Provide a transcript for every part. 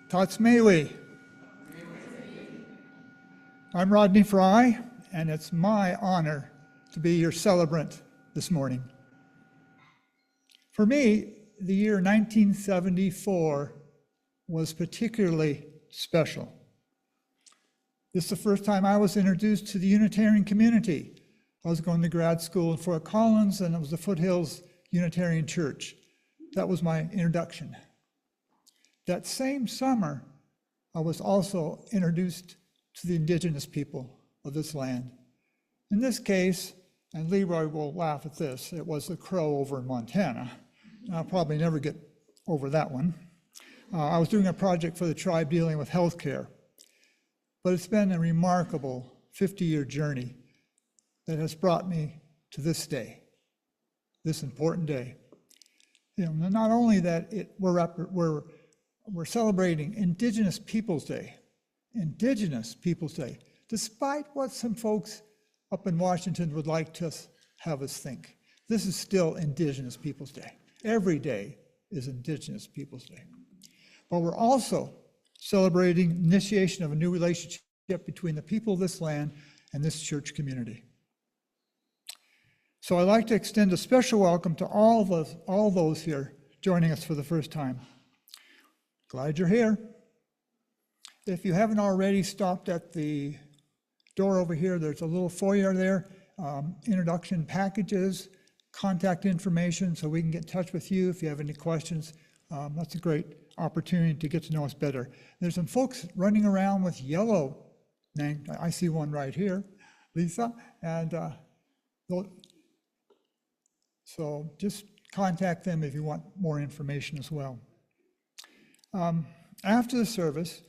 Tatsmewi. I'm Rodney Fry, and it's my honor to be your celebrant this morning. For me, the year 1974 was particularly special. This is the first time I was introduced to the Unitarian community. I was going to grad school in Fort Collins, and it was the Foothills Unitarian Church. That was my introduction. That same summer, I was also introduced to the indigenous people of this land. In this case, and Leroy will laugh at this, it was the Crow over in Montana. I'll probably never get over that one. I was doing a project for the tribe dealing with healthcare, but it's been a remarkable 50-year journey that has brought me to this day, this important day. You know, not only that we're celebrating Indigenous Peoples Day, despite what some folks up in Washington would like to have us think. This is still Indigenous Peoples Day. Every day is Indigenous Peoples Day. But we're also celebrating initiation of a new relationship between the people of this land and this church community. So I'd like to extend a special welcome to all those here joining us for the first time. Glad you're here. If you haven't already stopped at the door over here, there's a little foyer there, introduction packages, contact information, so we can get in touch with you if you have any questions. That's a great opportunity to get to know us better. There's some folks running around with yellow names. I see one right here, Lisa, and so just contact them if you want more information as well. After the service,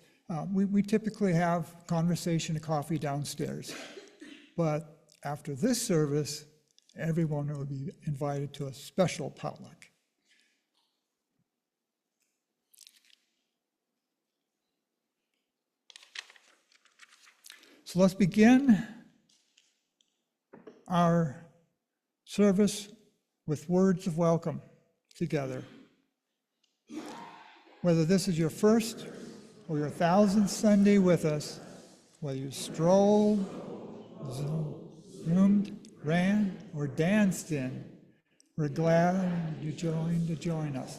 we typically have conversation and coffee downstairs. But after this service, everyone will be invited to a special potluck. So let's begin our service with words of welcome together. Whether this is your first or your 1,000th Sunday with us, whether you strolled, zoomed, ran, or danced in, we're glad you joined to join us.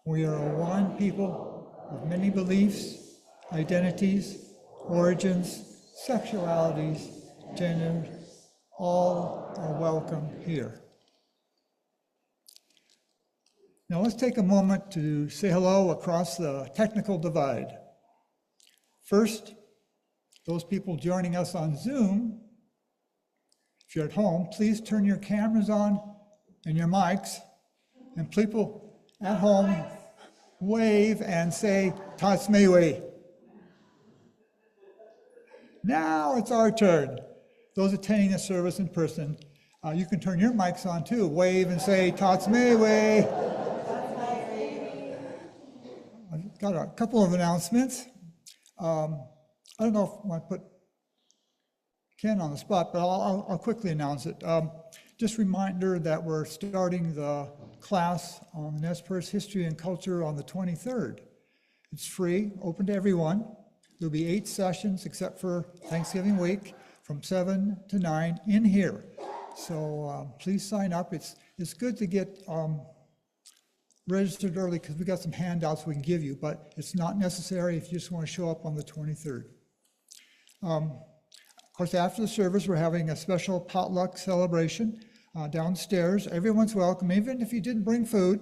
We are a one people of many beliefs, identities, origins, sexualities, genders, all are welcome here. Now let's take a moment to say hello across the technical divide. First, those people joining us on Zoom, if you're at home, please turn your cameras on and your mics, and people at home wave and say, Tatsmewi. Now it's our turn. Those attending the service in person, you can turn your mics on too. Wave and say, Tatsmewi. I've got a couple of announcements. I don't know if I want to put Ken on the spot, but I'll quickly announce it. Just a reminder that we're starting the class on Nez Perce history and culture on the 23rd. It's free, open to everyone. There'll be 8 sessions except for Thanksgiving week from 7 to 9 in here. So please sign up. It's good to get registered early because we got some handouts we can give you, but it's not necessary if you just want to show up on the 23rd. Of course, after the service, we're having a special potluck celebration downstairs. Everyone's welcome, even if you didn't bring food.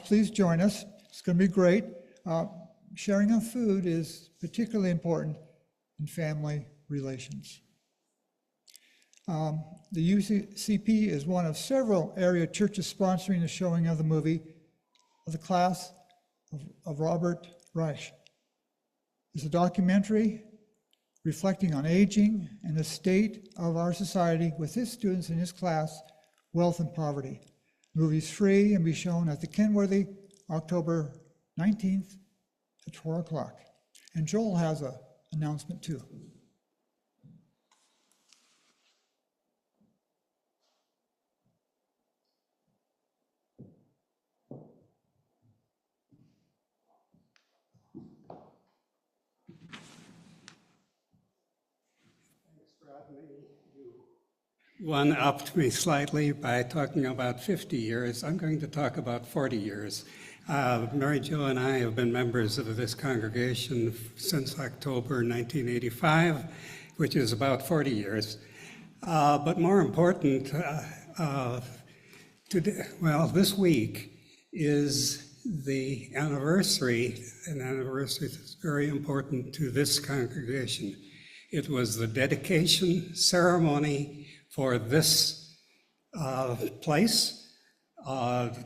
Please join us. It's going to be great. Sharing of food is particularly important in family relations. The UUCP is one of several area churches sponsoring the showing of the movie of the class of Robert Reich. It's a documentary reflecting on aging and the state of our society with his students in his class, Wealth and Poverty. The movie's free and be shown at the Kenworthy, October 19th at 4 o'clock. And Joel has an announcement too. one-upped me slightly by talking about 50 years. I'm going to talk about 40 years. Mary Jo and I have been members of this congregation since October 1985, which is about 40 years. But more important, this week is the anniversary, an anniversary that's very important to this congregation. It was the dedication ceremony for this place,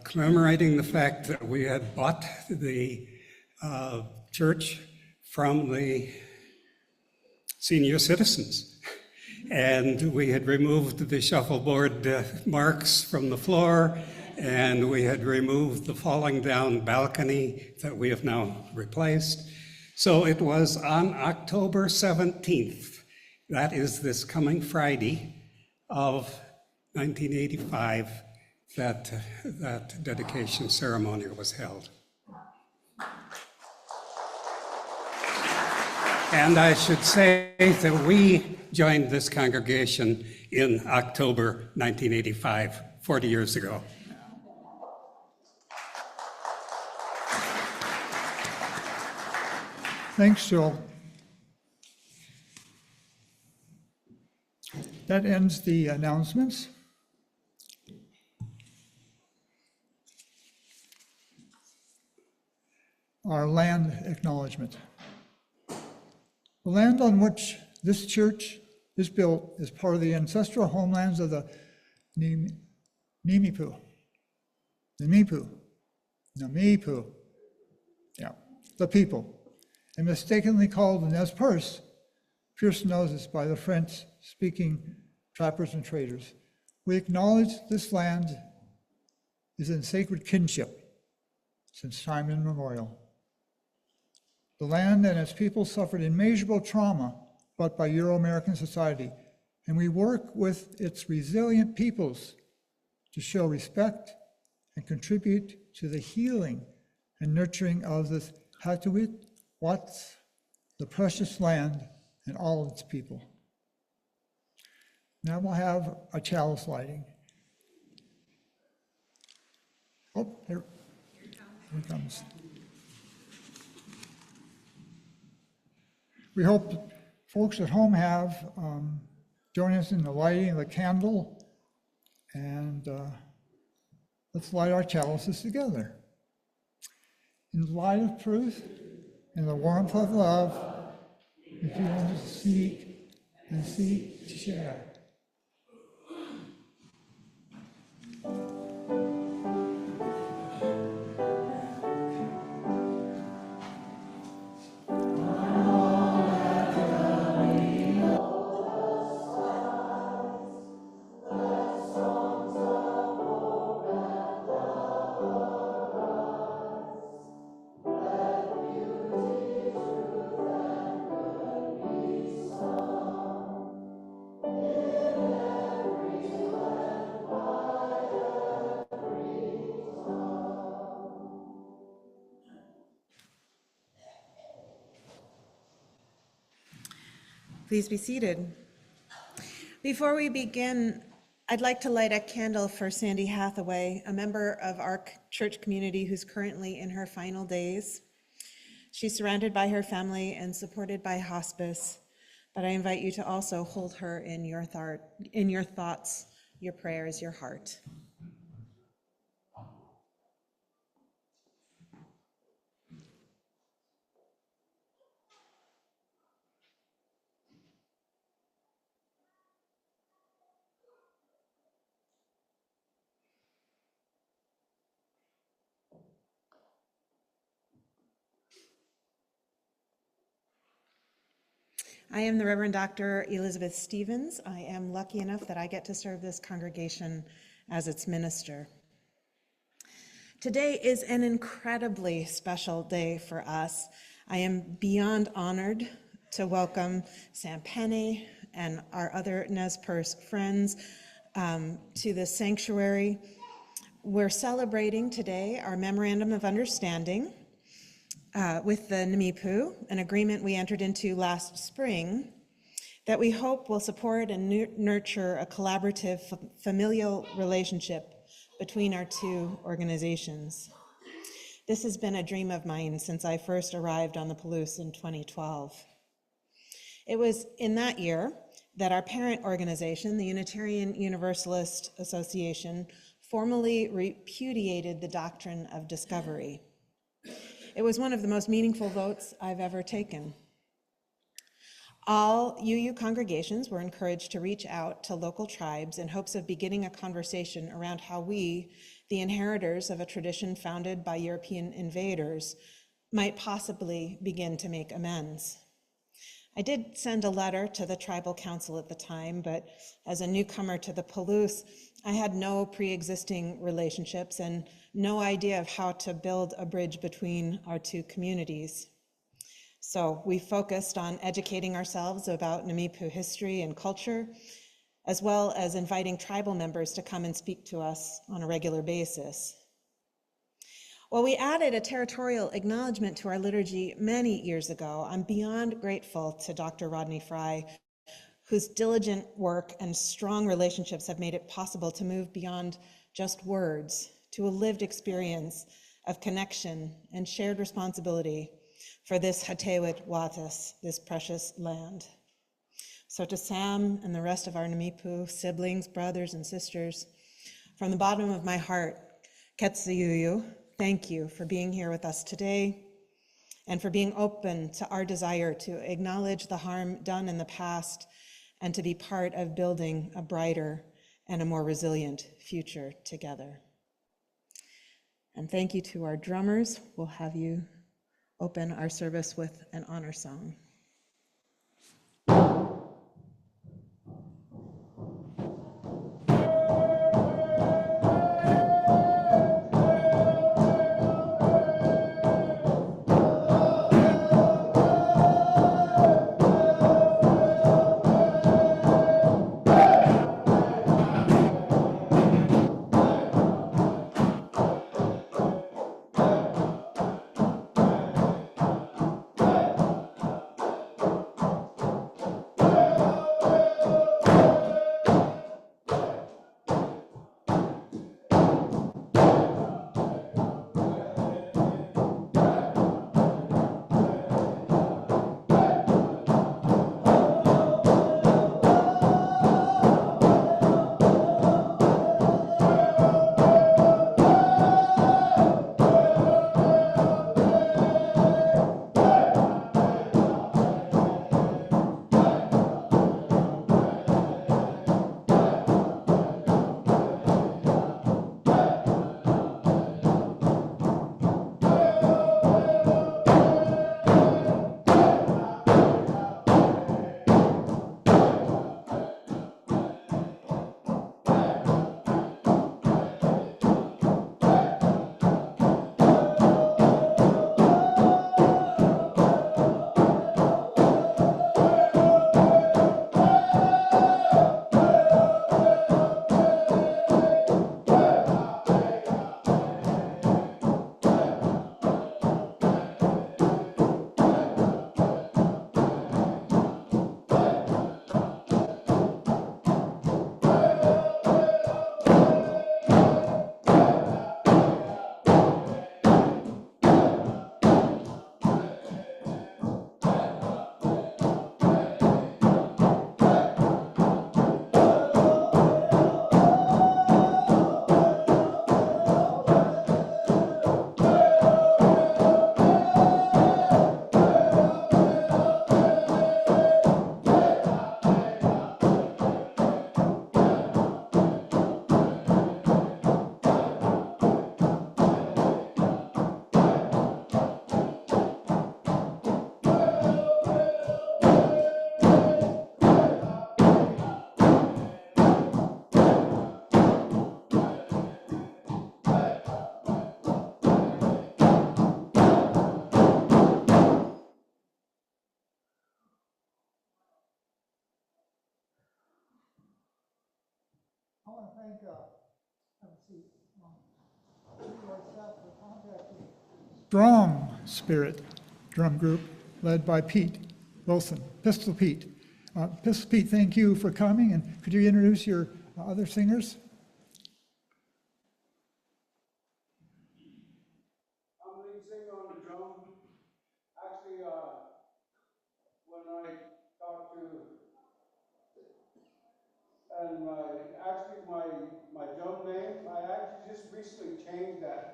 commemorating the fact that we had bought the church from the senior citizens. And we had removed the shuffleboard marks from the floor, and we had removed the falling down balcony that we have now replaced. So it was on October 17th, that is this coming Friday of 1985, that dedication ceremony was held. And I should say that we joined this congregation in October 1985, 40 years ago. Thanks, Joel. That ends the announcements. Our land acknowledgement. The land on which this church is built is part of the ancestral homelands of the Nimíipuu. Yeah, the people. And mistakenly called the Nez Perce, Pierce knows this, by the French-speaking trappers and traders. We acknowledge this land is in sacred kinship since time immemorial. The land and its people suffered immeasurable trauma brought by Euro-American society, and we work with its resilient peoples to show respect and contribute to the healing and nurturing of this Héetewit, the precious land and all of its people. Now we'll have a chalice lighting. Oh, here it comes. We hope folks at home have joined us in the lighting of the candle, and let's light our chalices together. In the light of truth, in the warmth of love, if you want to seek and seek to share. Please be seated. Before we begin, I'd like to light a candle for Sandy Héetewit, a member of our church community who's currently in her final days. She's surrounded by her family and supported by hospice, but I invite you to also hold her in your thoughts, your prayers, your heart. I am the Reverend Dr. Elizabeth Stevens. I am lucky enough that I get to serve this congregation as its minister. Today is an incredibly special day for us. I am beyond honored to welcome Sam Penny and our other Nez Perce friends to this sanctuary. We're celebrating today our Memorandum of Understanding with the Nimíipuu, an agreement we entered into last spring that we hope will support and nurture a collaborative familial relationship between our two organizations. This has been a dream of mine since I first arrived on the Palouse in 2012. It was in that year that our parent organization, the Unitarian Universalist Association, formally repudiated the doctrine of discovery. It was one of the most meaningful votes I've ever taken. All UU congregations were encouraged to reach out to local tribes in hopes of beginning a conversation around how we, the inheritors of a tradition founded by European invaders, might possibly begin to make amends. I did send a letter to the tribal council at the time, but as a newcomer to the Palouse, I had no pre-existing relationships and no idea of how to build a bridge between our two communities. So we focused on educating ourselves about Nimíipuu history and culture, as well as inviting tribal members to come and speak to us on a regular basis. Well, we added a territorial acknowledgement to our liturgy many years ago. I'm beyond grateful to Dr. Rodney Fry, whose diligent work and strong relationships have made it possible to move beyond just words to a lived experience of connection and shared responsibility for this Héetewit Wéetés, this precious land. So to Sam and the rest of our Nimíipuu siblings, brothers, and sisters, from the bottom of my heart, Ketsuyuyu, thank you for being here with us today and for being open to our desire to acknowledge the harm done in the past and to be part of building a brighter and a more resilient future together. And thank you to our drummers. We'll have you open our service with an honor song. I want to thank, have a seat. Strong Spirit drum group led by Pete Wilson, Pistol Pete, Pistol Pete, thank you for coming, and could you introduce your other singers? I'm lead singer on the drum. Actually, when I talked to, and my drum name, I actually just recently changed that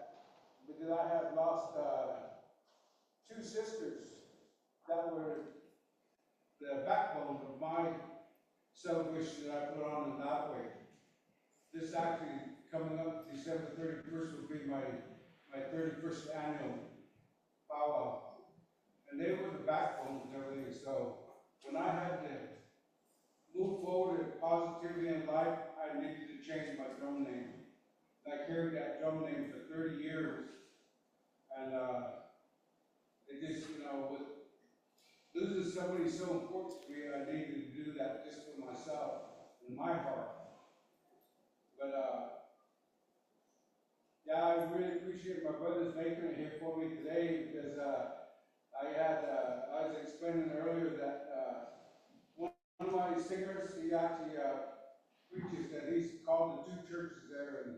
because I have lost two sisters that were the backbone of my celebration that I put on in that way. This actually coming up December 31st will be my 31st annual powwow. And they were the backbone of everything. So when I had to move forward positively in life, I needed to change my drum name. I carried that drum name for 30 years. And it just, with losing somebody so important to me, I needed to do that just for myself and my heart. But yeah, I really appreciate my brothers making it here for me today because I was explaining earlier that one of my singers, he actually preaches that he's called the two churches there in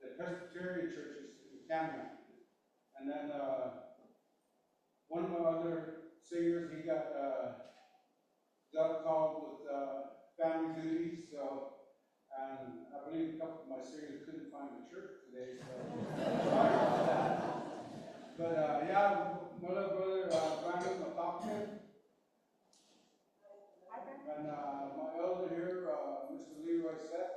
the Presbyterian churches in Canada. And then one of my other singers, he got called with family duties, so, and I believe a couple of my singers couldn't find the church today, so sorry about that. But yeah, my little brother Brandon McLaughlin, and my elder here, Mr. Leroy Seth.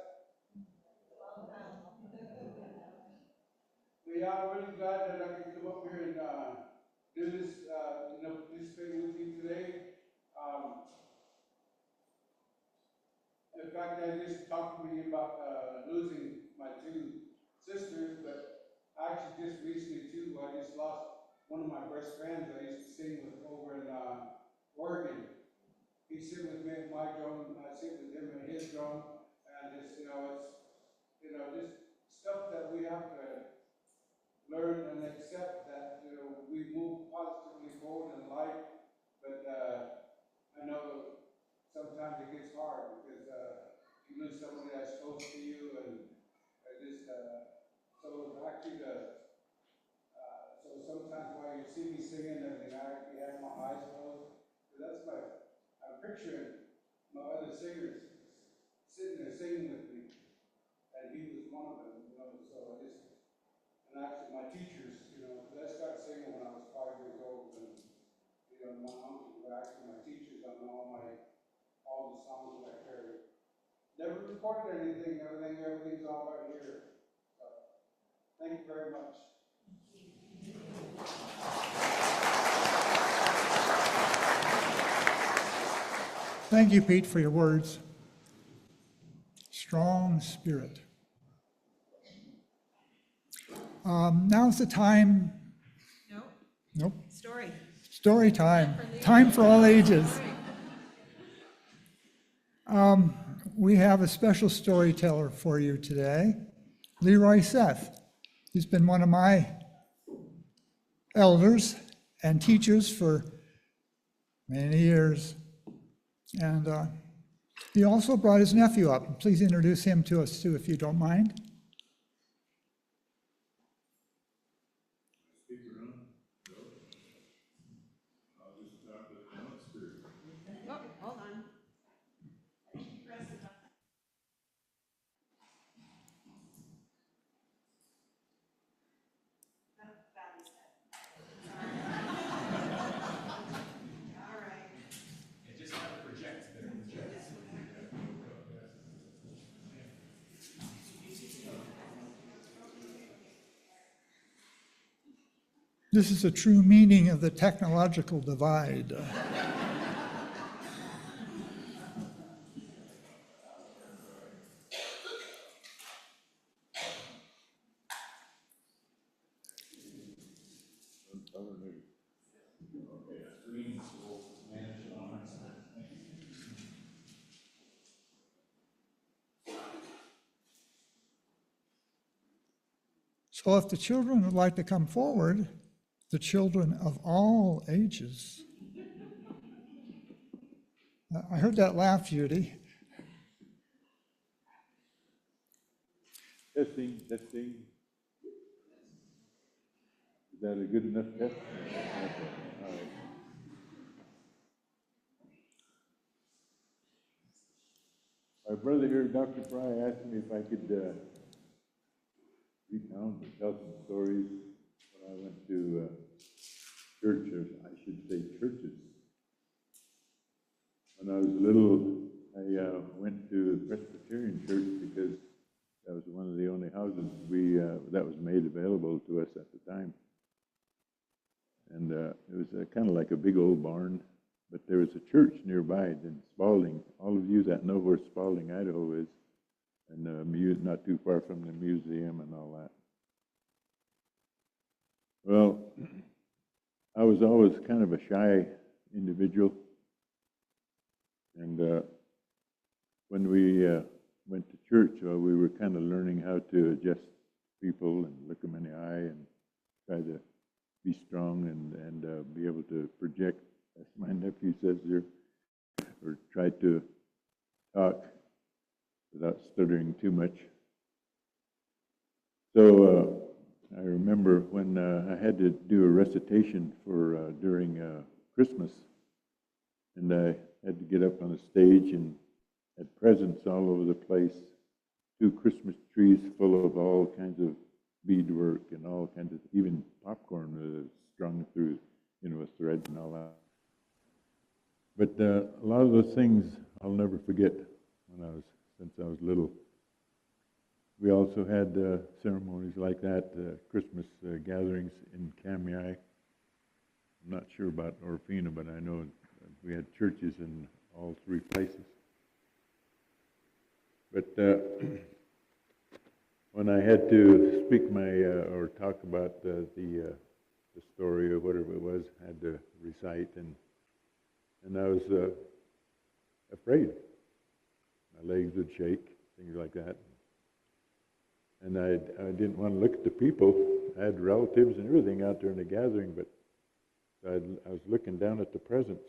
But yeah, I'm really glad that I could come up here and do this, participate with you today. In fact, I just talked to you about losing my two sisters, but actually just recently too, I just lost one of my best friends I used to sing with over in Oregon. He sit with me at my drum, I sit with him at his drum, and just, it's, just stuff that we have to learn and accept that, we move positively forward in life, but I know sometimes it gets hard because you lose somebody that's close to you, and so actually so sometimes while you see me singing and everything, I actually have my eyes closed. But I'm picturing my other singers sitting there singing with me, and he was one of them, so and actually my teachers, because I started singing when I was 5 years old, and, my uncles were actually my teachers on all the songs that I carried. Never recorded anything, everything's all right here. So, thank you very much. Thank you, Pete, for your words. Strong spirit. Now's the time. Nope. Story time. Time for all ages. We have a special storyteller for you today, Leroy Seth. He's been one of my elders and teachers for many years. And he also brought his nephew up. Please introduce him to us too, if you don't mind. Hold on. This is a true meaning of the technological divide. So if the children would like to come forward, the children of all ages. I heard that laugh, Judy. Testing, testing. Is that a good enough test? Okay, all right. My brother here, Dr. Fry, asked me if I could recount or tell some stories when I went to church, or I should say churches. When I was little, I went to the Presbyterian church because that was one of the only houses that was made available to us at the time. And it was kind of like a big old barn, but there was a church nearby in Spalding. All of you that know where Spalding, Idaho is, and not too far from the museum and all that. Well, I was always kind of a shy individual. And when we went to church, we were kind of learning how to adjust people and look them in the eye and try to be strong and be able to project, as my nephew says here, or try to talk without stuttering too much. So I remember when I had to do a recitation for during Christmas, and I had to get up on the stage and had presents all over the place, 2 Christmas trees full of all kinds of beadwork and all kinds of, even popcorn strung through, with threads and all that. But a lot of those things I'll never forget since I was little. We also had ceremonies like that, Christmas gatherings in Kamiai. I'm not sure about Orofino, but I know we had churches in all 3 places. But when I had to speak or talk about the story or whatever it was, I had to recite, and I was afraid. My legs would shake, things like that. And I didn't want to look at the people. I had relatives and everything out there in the gathering, but I was looking down at the presents.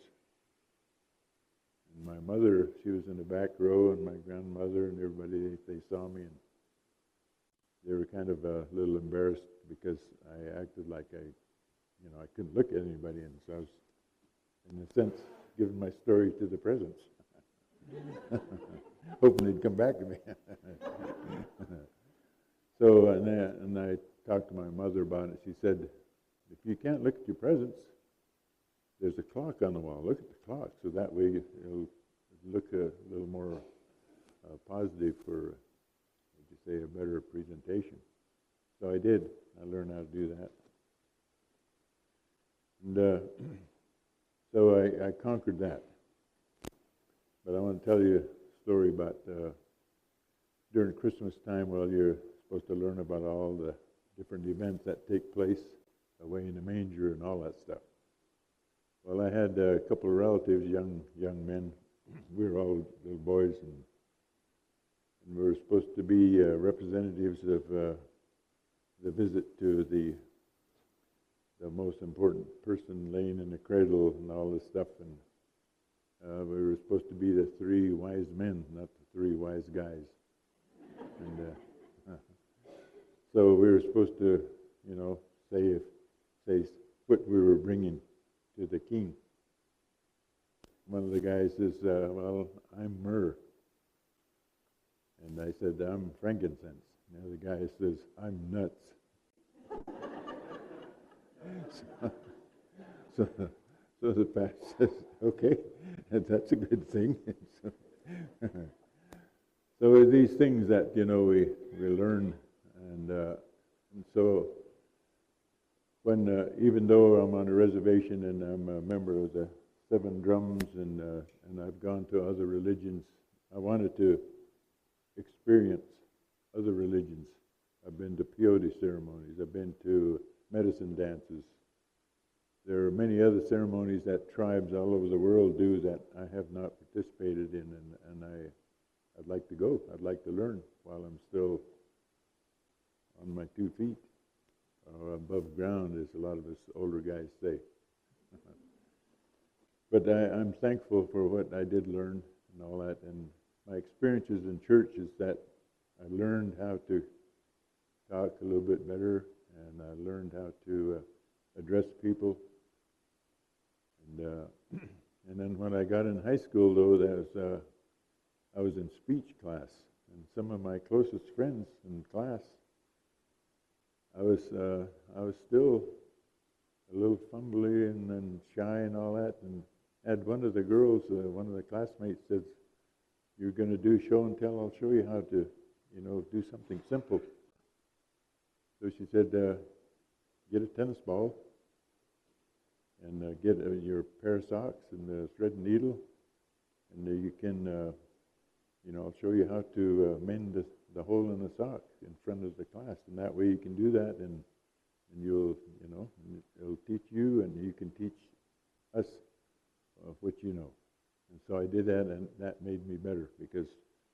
And my mother, she was in the back row, and my grandmother and everybody, they saw me, and they were kind of a little embarrassed because I acted like I couldn't look at anybody, and so I was, in a sense, giving my story to the presents, hoping they'd come back to me. So, and I talked to my mother about it. She said, if you can't look at your presents, there's a clock on the wall. Look at the clock, so that way it'll look a little more positive for, would you say, a better presentation. So I did. I learned how to do that. And so I conquered that. But I want to tell you a story about during Christmas time, you're supposed to learn about all the different events that take place away in the manger and all that stuff. Well, I had a couple of relatives, young men. We were all little boys, and we were supposed to be representatives of the visit to the most important person laying in the cradle and all this stuff. And we were supposed to be the 3 wise men, not the 3 wise guys. And so we were supposed to, say what we were bringing to the king. One of the guys says, well, I'm myrrh. And I said, I'm frankincense. And the other guy says, I'm nuts. So the pastor says, okay, that's a good thing. So these things that, we learn. And so when, even though I'm on a reservation and I'm a member of the 7 Drums and I've gone to other religions, I wanted to experience other religions. I've been to peyote ceremonies. I've been to medicine dances. There are many other ceremonies that tribes all over the world do that I have not participated in, and I'd like to go. I'd like to learn while I'm still on my 2 feet, or above ground, as a lot of us older guys say. But I'm thankful for what I did learn and all that. And my experiences in church is that I learned how to talk a little bit better, and I learned how to address people. And then when I got in high school, though, I was in speech class, and some of my closest friends in class, I was still a little fumbly and shy and all that, and had one of the girls, one of the classmates says, "You're going to do show and tell, I'll show you how to, do something simple." So she said, get a tennis ball and get your pair of socks and a thread and needle, and you can, I'll show you how to mend the hole in the sock in front of the class, and that way you can do that, and you'll, it'll teach you, and you can teach us what you know. And so I did that, and that made me better, because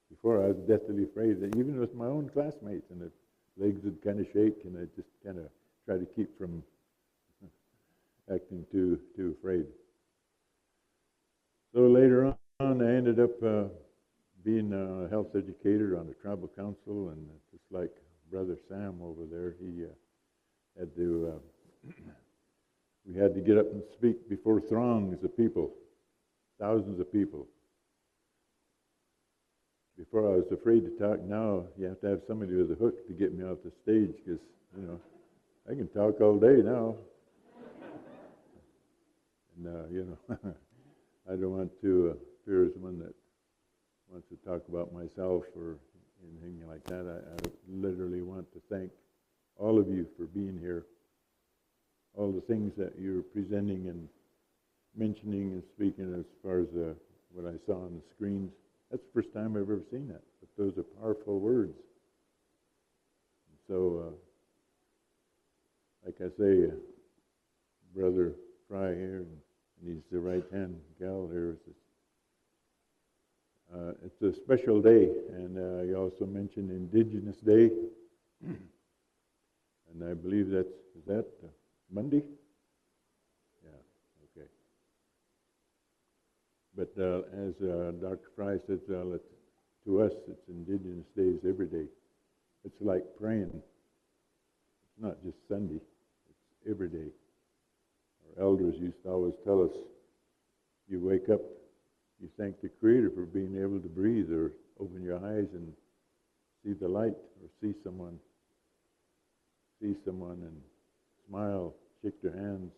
before I was deathly afraid that even with my own classmates, and the legs would kind of shake, and I just kind of try to keep from acting too afraid. So later on, I ended up being a health educator on the tribal council, and just like Brother Sam over there, he had to, we had to get up and speak before throngs of people, thousands of people. Before I was afraid to talk. Now you have to have somebody with a hook to get me off the stage, because, I can talk all day now. And, I don't want to appear as one that wants to talk about myself or anything like that. I literally want to thank all of you for being here. All the things that you're presenting and mentioning and speaking as far as what I saw on the screens. That's the first time I've ever seen that. But those are powerful words. And so, like I say, Brother Fry here, and he's the right-hand gal here. It's a special day, and you also mentioned Indigenous Day, and I believe is that Monday? Yeah, okay. But as Dr. Fry said, to us, it's Indigenous Days every day. It's like praying. It's not just Sunday. It's every day. Our elders used to always tell us, you wake up, you thank the Creator for being able to breathe, or open your eyes and see the light, or see someone and smile, shake their hands.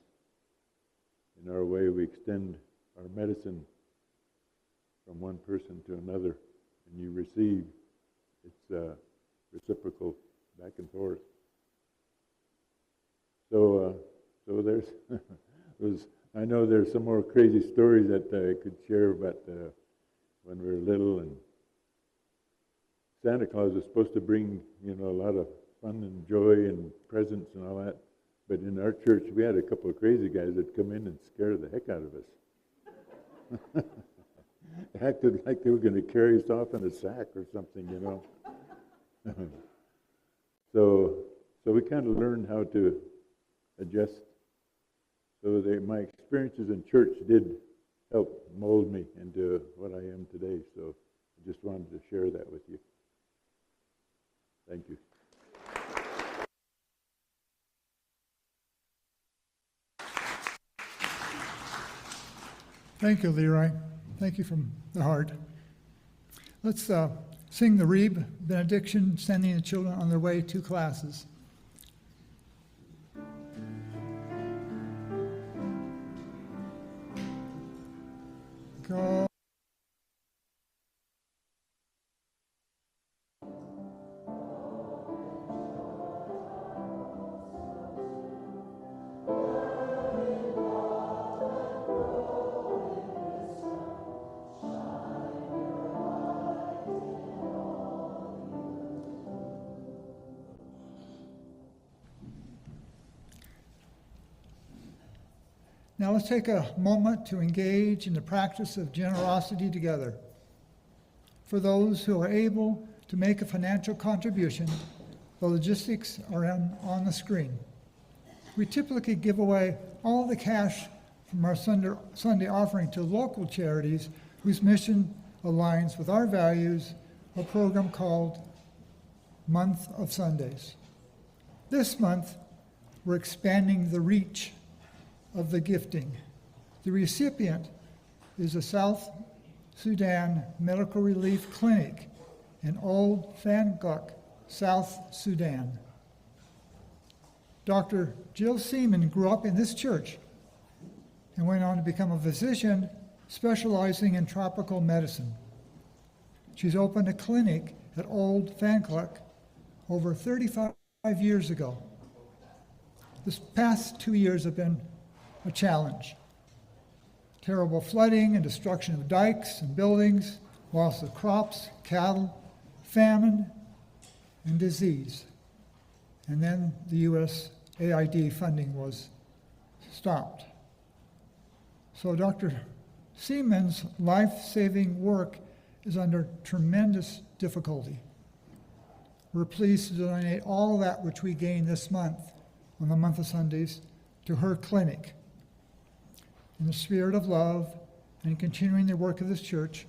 In our way, we extend our medicine from one person to another, and you receive. It's reciprocal, back and forth. So there's I know there's some more crazy stories that I could share about when we were little, and Santa Claus was supposed to bring, a lot of fun and joy and presents and all that. But in our church, we had a couple of crazy guys that come in and scare the heck out of us. Acted like they were going to carry us off in a sack or something, So we kind of learned how to adjust. So my experiences in church did help mold me into what I am today. So I just wanted to share that with you. Thank you. Thank you, Leroy. Thank you from the heart. Let's sing the Reeb benediction, sending the children on their way to classes. Go. Now let's take a moment to engage in the practice of generosity together. For those who are able to make a financial contribution, the logistics are on the screen. We typically give away all the cash from our Sunday offering to local charities whose mission aligns with our values, a program called Month of Sundays. This month, we're expanding the reach of the gifting. The recipient is a South Sudan Medical Relief Clinic in Old Fangok, South Sudan. Dr. Jill Seaman grew up in this church and went on to become a physician specializing in tropical medicine. She's opened a clinic at Old Fangok over 35 years ago. This past 2 years have been a challenge. Terrible flooding and destruction of dikes and buildings, loss of crops, cattle, famine, and disease. And then the USAID funding was stopped. So Dr. Seaman's life-saving work is under tremendous difficulty. We're pleased to donate all that which we gain this month, on the month of Sundays, to her clinic. In the spirit of love and continuing the work of this church,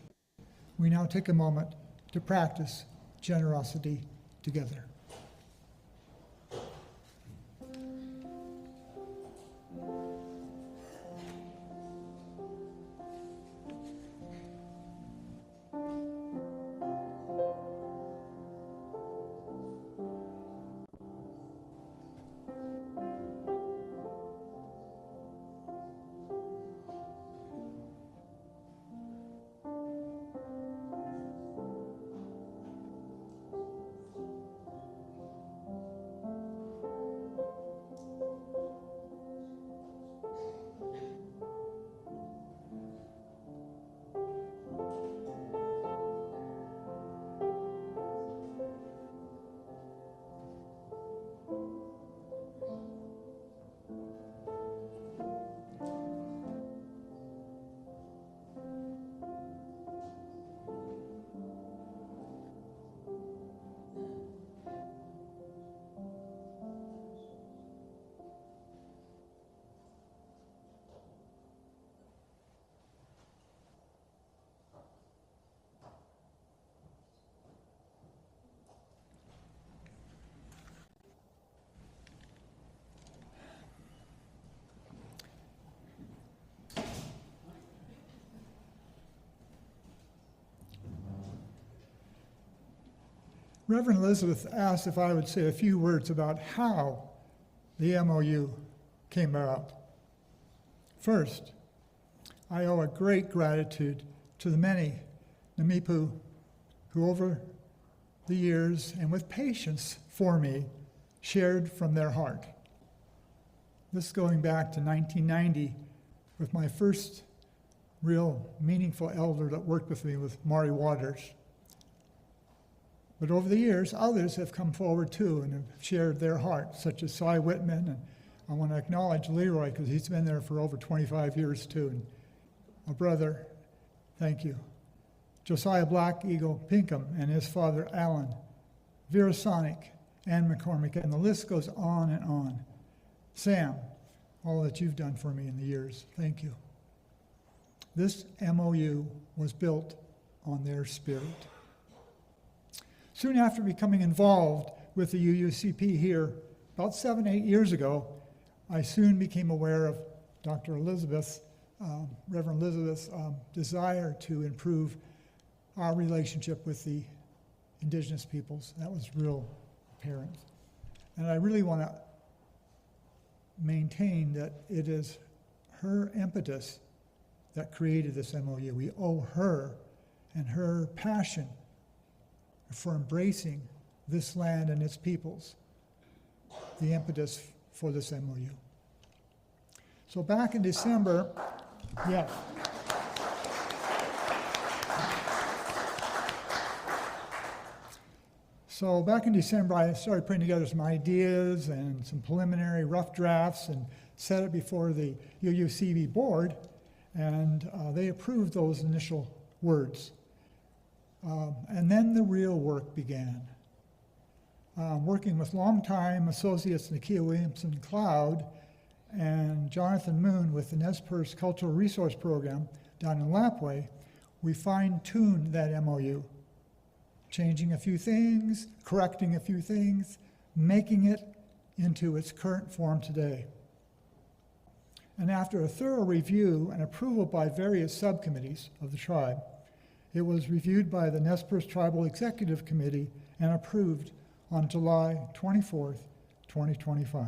we now take a moment to practice generosity together. Reverend Elizabeth asked if I would say a few words about how the MOU came about. First, I owe a great gratitude to the many Nimíipuu who over the years and with patience for me shared from their heart. This going back to 1990 with my first real meaningful elder that worked with me with Maury Waters. But over the years, others have come forward too and have shared their heart, such as Cy Whitman, and I want to acknowledge Leroy because he's been there for over 25 years too, and a brother, thank you. Josiah Black Eagle Pinkham and his father Alan, Vera Sonic, Ann McCormick, and the list goes on and on. Sam, all that you've done for me in the years, thank you. This MOU was built on their spirit. Soon after becoming involved with the UUCP here, about 7, 8 years ago, I soon became aware of Dr. Elizabeth's, Reverend Elizabeth's desire to improve our relationship with the indigenous peoples. That was real apparent. And I really want to maintain that it is her impetus that created this MOU. We owe her and her passion for embracing this land and its peoples, the impetus for this MOU. So back in December, yeah. So back in December, I started putting together some ideas and some preliminary rough drafts and set it before the UUCP board, and they approved those initial words. And then the real work began. Working with longtime associates Nakia Williamson Cloud and Jonathan Moon with the Nez Perce Cultural Resource Program down in Lapway, we fine-tuned that MOU, changing a few things, correcting a few things, making it into its current form today. And after a thorough review and approval by various subcommittees of the tribe, it was reviewed by the Nez Perce Tribal Executive Committee and approved on July 24th, 2025.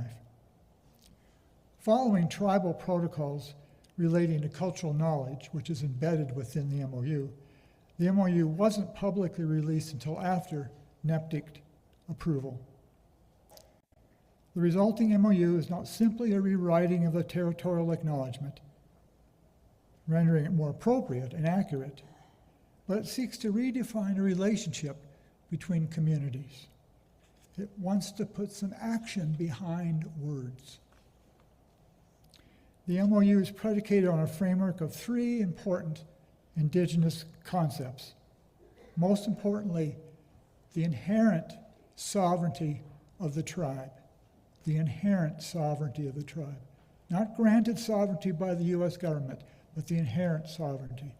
Following tribal protocols relating to cultural knowledge, which is embedded within the MOU wasn't publicly released until after NEPDIC approval. The resulting MOU is not simply a rewriting of the territorial acknowledgement, rendering it more appropriate and accurate, but it seeks to redefine a relationship between communities. It wants to put some action behind words. The MOU is predicated on a framework of three important Indigenous concepts. Most importantly, the inherent sovereignty of the tribe. The inherent sovereignty of the tribe. Not granted sovereignty by the U.S. government, but the inherent sovereignty.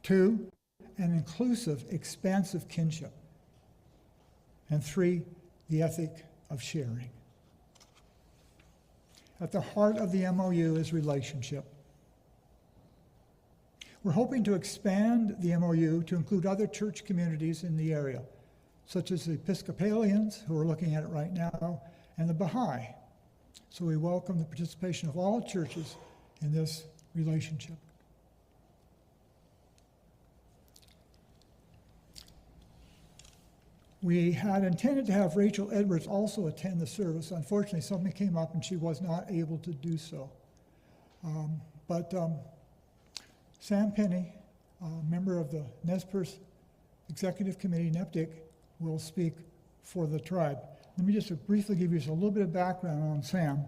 2, an inclusive, expansive kinship. And 3, the ethic of sharing. At the heart of the MOU is relationship. We're hoping to expand the MOU to include other church communities in the area, such as the Episcopalians, who are looking at it right now, and the Baha'i. So we welcome the participation of all churches in this relationship. We had intended to have Rachel Edwards also attend the service. Unfortunately, something came up and she was not able to do so. But Sam Penny, member of the Nez Perce Executive Committee, NEPDIC, will speak for the tribe. Let me just briefly give you a little bit of background on Sam.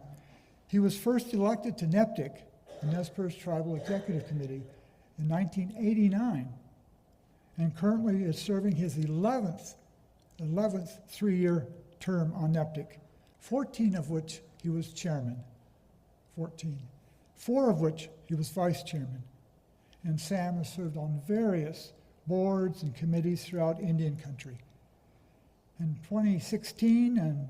He was first elected to NEPDIC, the Nez Perce Tribal Executive Committee, in 1989, and currently is serving his 11th three-year term on NEPDIC, 14 of which he was chairman, 14. 4 of which he was vice chairman. And Sam has served on various boards and committees throughout Indian country. In 2016 and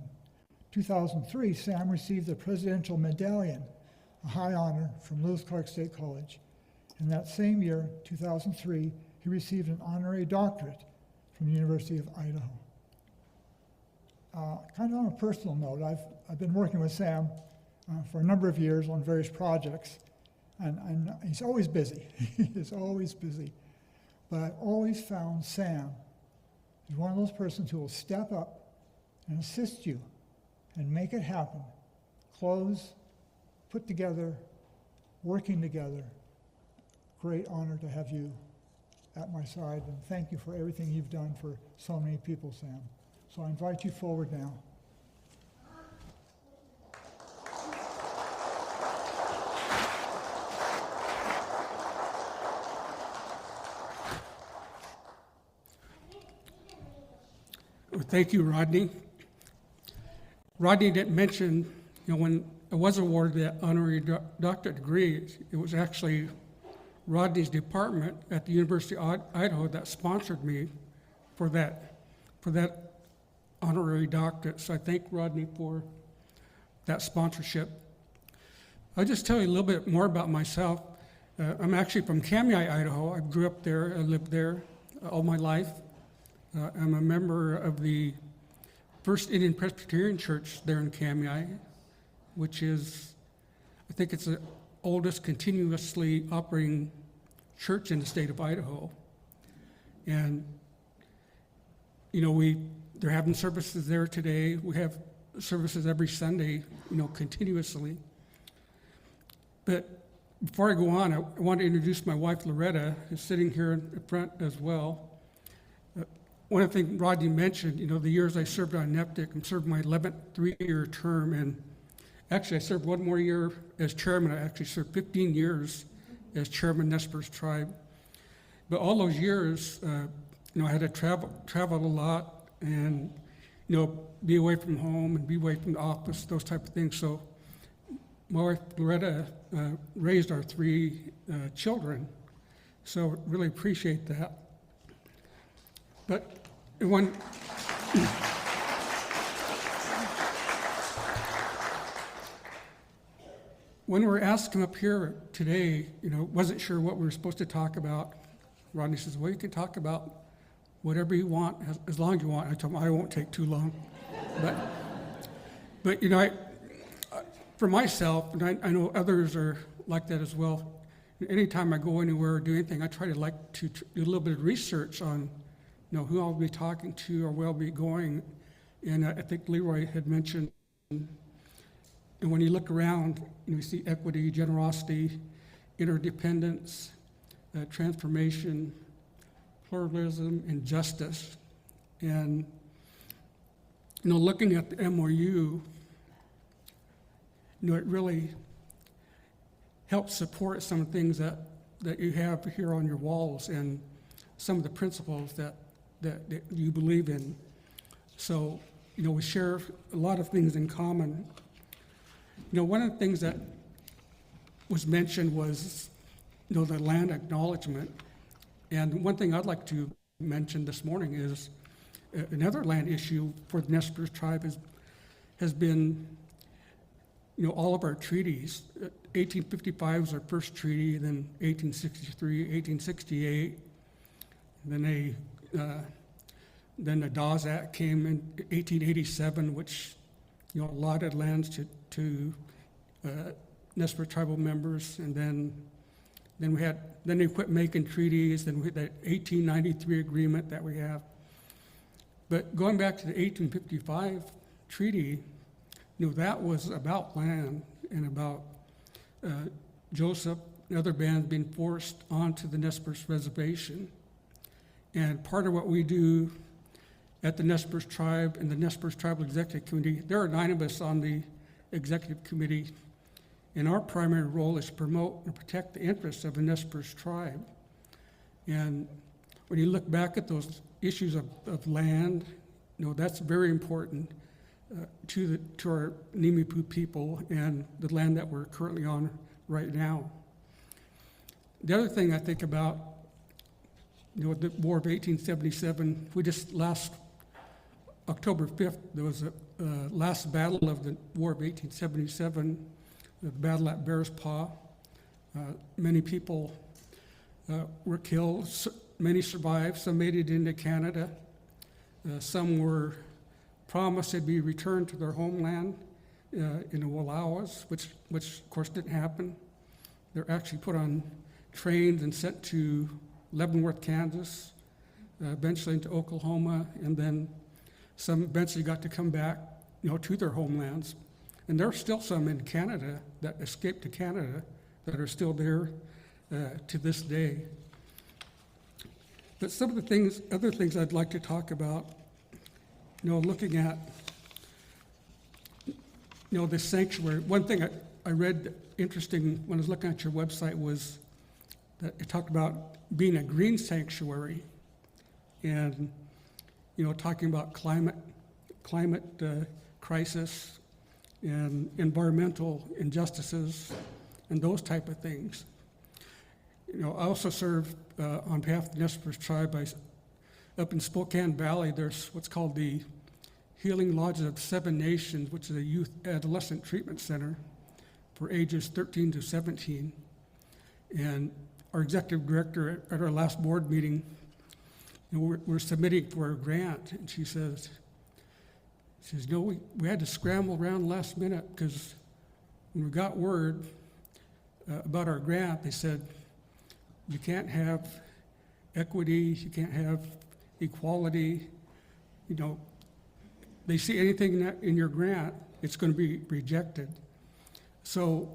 2003, Sam received the Presidential Medallion, a high honor from Lewis Clark State College. And that same year, 2003, he received an honorary doctorate from the University of Idaho. Kind of on a personal note, I've been working with Sam for a number of years on various projects, and he's always busy. He is always busy. But I've always found Sam is one of those persons who will step up and assist you and make it happen. Close, put together, working together. Great honor to have you at my side, and thank you for everything you've done for so many people, Sam. So I invite you forward now. Well, thank you, Rodney. Rodney didn't mention, when I was awarded that honorary doctorate degree, it was actually Rodney's department at the University of Idaho that sponsored me for that honorary doctorate. So I thank Rodney for that sponsorship. I'll just tell you a little bit more about myself. I'm actually from Kamiah, Idaho. I grew up there, I lived there all my life. I'm a member of the First Indian Presbyterian Church there in Kamiah, which is, I think it's the oldest continuously operating church in the state of Idaho. And, they're having services there today. We have services every Sunday, continuously. But before I go on, I want to introduce my wife, Loretta, who's sitting here in front as well. One of the things Rodney mentioned, the years I served on NEPDIC, I'm serving my 11th three-year term, and actually I served one more year as chairman. I actually served 15 years as chairman of Nez Perce Tribe. But all those years, I had to travel a lot, and be away from home and be away from the office, those type of things. So my wife Loretta raised our three children, so really appreciate that. But when we were asked to come up here today, wasn't sure what we were supposed to talk about. Rodney says, well, you can talk about whatever you want, as long as you want. I told him I won't take too long. But for myself, and I know others are like that as well, anytime I go anywhere or do anything, I try to do a little bit of research on who I'll be talking to or where I'll be going. And I think Leroy had mentioned, and when you look around, you see equity, generosity, interdependence, transformation, pluralism, and justice. And looking at the MOU, it really helps support some things that you have here on your walls and some of the principles that you believe in. So, we share a lot of things in common. One of the things that was mentioned was, the land acknowledgement. And one thing I'd like to mention this morning is another land issue for the Nez Perce tribe has been, all of our treaties. 1855 was our first treaty, then 1863, 1868, then the Dawes Act came in 1887, which allotted lands to Nez Perce tribal members, and then they quit making treaties. Then we had that 1893 agreement that we have. But going back to the 1855 treaty, that was about land and about Joseph and other bands being forced onto the Nez Perce reservation. And part of what we do at the Nez Perce tribe and the Nez Perce Tribal Executive Committee, there are 9 of us on the executive committee, and our primary role is to promote and protect the interests of the Nez Perce tribe. And when you look back at those issues of land, that's very important to our Nimíipuu people and the land that we're currently on right now. The other thing I think about, the War of 1877, we just last October 5th, there was a last battle of the War of 1877, the battle at Bear's Paw. Many people were killed, many survived, some made it into Canada. Some were promised they'd be returned to their homeland in the Wallowas, which of course didn't happen. They're actually put on trains and sent to Leavenworth, Kansas, eventually into Oklahoma, and then some eventually got to come back, to their homelands. And there are still some in Canada that escaped to Canada that are still there to this day. But some of the other things I'd like to talk about, looking at, the sanctuary. One thing I read interesting when I was looking at your website was that it talked about being a green sanctuary and, talking about climate crisis and environmental injustices and those type of things. I also serve on behalf of the Nez Perce tribe. Up in Spokane Valley, there's what's called the Healing Lodges of 7 Nations, which is a youth adolescent treatment center for ages 13 to 17. And our executive director at our last board meeting, we're submitting for a grant, and she says, we had to scramble around last minute because when we got word about our grant, they said, you can't have equity, you can't have equality. They see anything in your grant, it's going to be rejected. So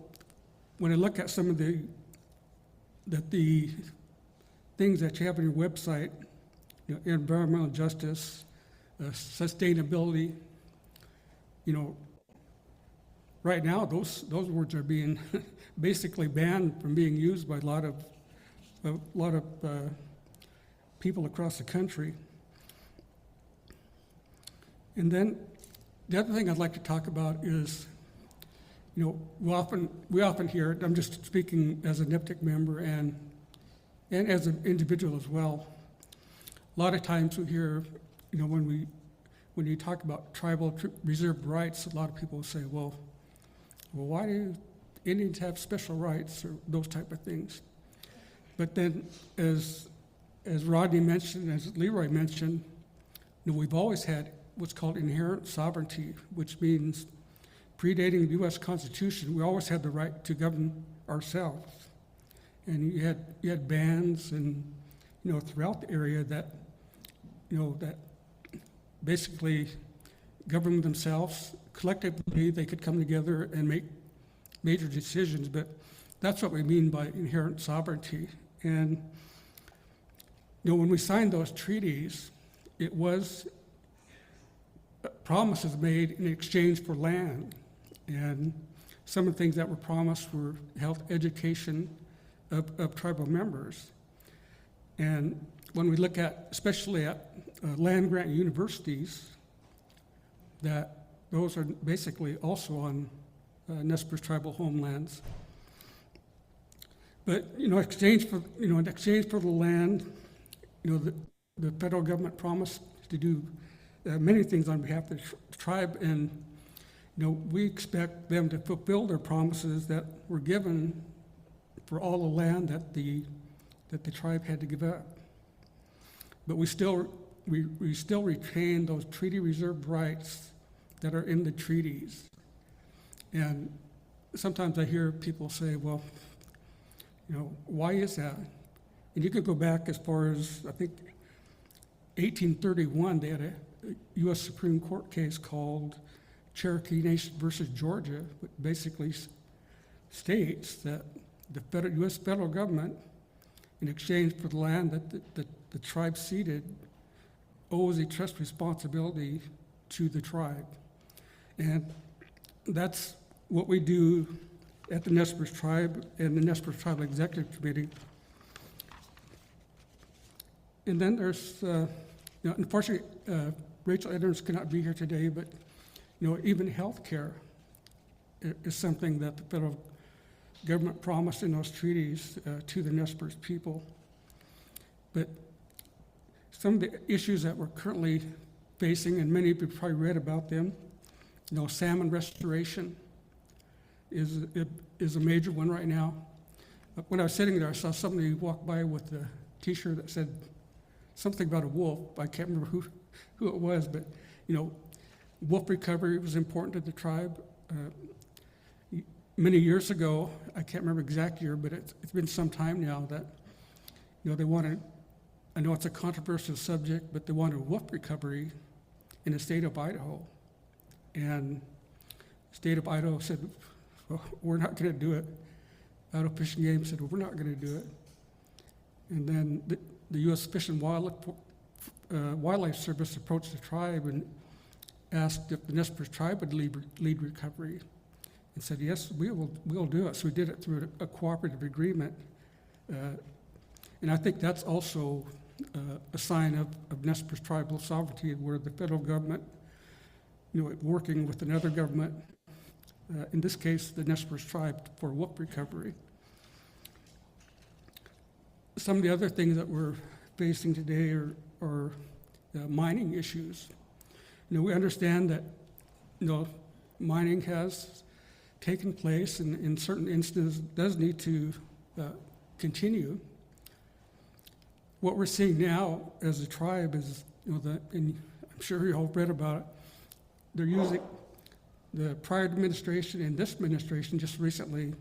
when I look at some of the things that you have on your website, environmental justice, sustainability, right now those words are being basically banned from being used by a lot of people across the country. And then the other thing I'd like to talk about is, we often hear it. I'm just speaking as a NIPTIC member and as an individual as well. A lot of times we hear, when you talk about tribal reserved rights, a lot of people say, well, why do Indians have special rights or those type of things? But then, as Rodney mentioned, as Leroy mentioned, we've always had what's called inherent sovereignty, which means predating the U.S. Constitution, we always had the right to govern ourselves. And you had bands and, throughout the area that, that basically governed themselves. Collectively, they could come together and make major decisions, but that's what we mean by inherent sovereignty. And, when we signed those treaties, it was promises made in exchange for land. And some of the things that were promised were health education of tribal members. And when we look at, especially at land grant universities, that those are basically also on Nez Perce tribal homelands. But in exchange for the land, the federal government promised to do many things on behalf of the tribe, and we expect them to fulfill their promises that were given for all the land that the tribe had to give up. But we still retain those treaty reserved rights that are in the treaties. And sometimes I hear people say, well, why is that? And you could go back as far as, I think, 1831, they had a U.S. Supreme Court case called Cherokee Nation versus Georgia, which basically states that the U.S. federal government, in exchange for the land that the tribe ceded, owes a trust responsibility to the tribe. And that's what we do at the Nez Perce Tribe and the Nez Perce Tribal Executive Committee. And then there's, unfortunately, Rachel Edwards cannot be here today, but even health care is something that the federal government promised in those treaties to the Nez Perce people. But some of the issues that we're currently facing, and many of you probably read about them, salmon restoration is a major one right now. When I was sitting there, I saw somebody walk by with a T-shirt that said something about a wolf. I can't remember who it was, but wolf recovery was important to the tribe. Many years ago, I can't remember exact year, but it's been some time now that they wanted. I know it's a controversial subject, but they wanted wolf recovery in the state of Idaho, and the state of Idaho said, well, we're not going to do it. Idaho Fish and Game said, well, we're not going to do it. And then the U.S. Fish and Wildlife Service approached the tribe and asked if the Nez Perce tribe would lead recovery, and said, yes, we'll do it. So we did it through a cooperative agreement. And I think that's also a sign of Nez Perce tribal sovereignty, where the federal government, working with another government, in this case, the Nez Perce tribe, for wolf recovery. Some of the other things that we're facing today are mining issues. We understand that, mining has taken place and in certain instances does need to continue. What we're seeing now as a tribe is, and I'm sure you all read about it, they're using the prior administration and this administration just recently,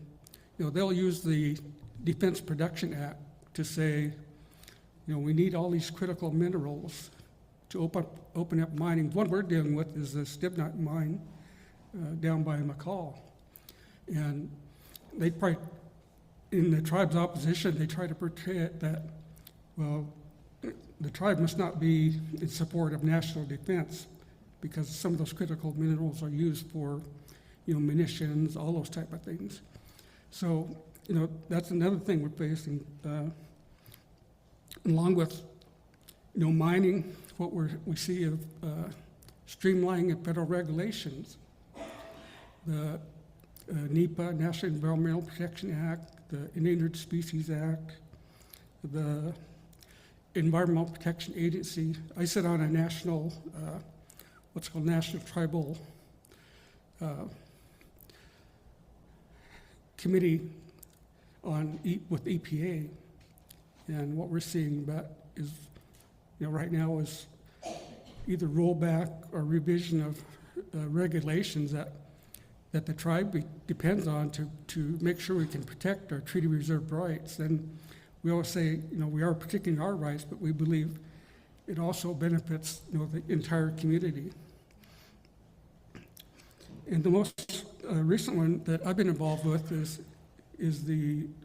they'll use the Defense Production Act to say, we need all these critical minerals to open up mining. What we're dealing with is the stibnite mine down by McCall. And they probably, in the tribe's opposition, they try to portray it that, well, the tribe must not be in support of national defense because some of those critical minerals are used for, munitions, all those type of things. So, that's another thing we're facing. Along with, mining, what we see of streamlining of federal regulations. NEPA, National Environmental Protection Act, the Endangered Species Act, the Environmental Protection Agency. I sit on a national, what's called National Tribal Committee with EPA. And what we're seeing about is, right now is either rollback or revision of regulations that the tribe depends on to make sure we can protect our treaty reserve rights. And we always say, we are protecting our rights, but we believe it also benefits, the entire community. And the most recent one that I've been involved with is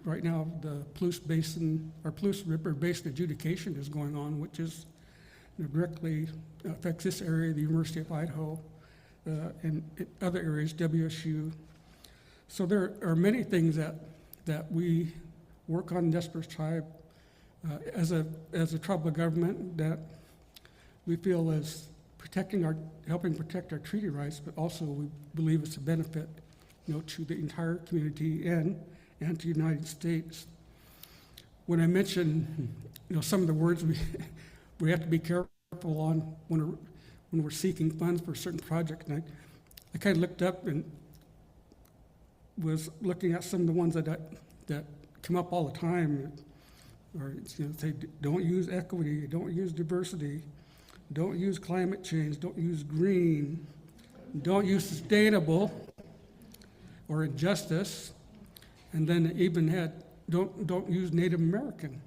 right now the Palouse River Basin adjudication is going on, which is directly affects this area, the University of Idaho, and other areas, WSU. So there are many things that we work on in Nez Perce tribe as a tribal government that we feel is helping protect our treaty rights, but also we believe it's a benefit, to the entire community and to the United States. When I mention, some of the words we have to be careful on when we're seeking funds for a certain project, and I kind of looked up and was looking at some of the ones that come up all the time, or say don't use equity, don't use diversity, don't use climate change, don't use green, don't use sustainable or injustice, and then it even had don't use Native American.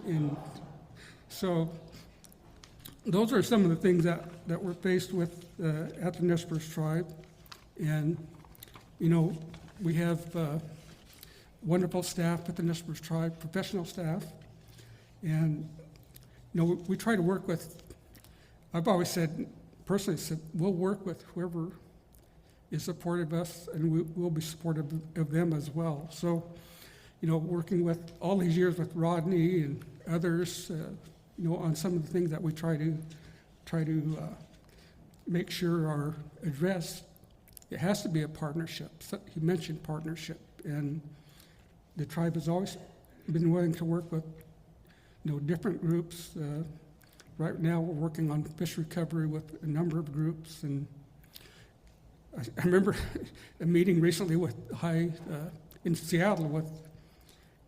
And so those are some of the things that we're faced with at the Nez Perce tribe. And we have wonderful staff at the Nez Perce tribe, professional staff, and we try to work with. I've always personally said, we'll work with whoever is supportive of us, and we'll be supportive of them as well. So, working with all these years with Rodney and others, on some of the things that we try to make sure are addressed, it has to be a partnership. So he mentioned partnership, and the tribe has always been willing to work with, different groups. Right now, we're working on fish recovery with a number of groups, and I remember a meeting recently in Seattle with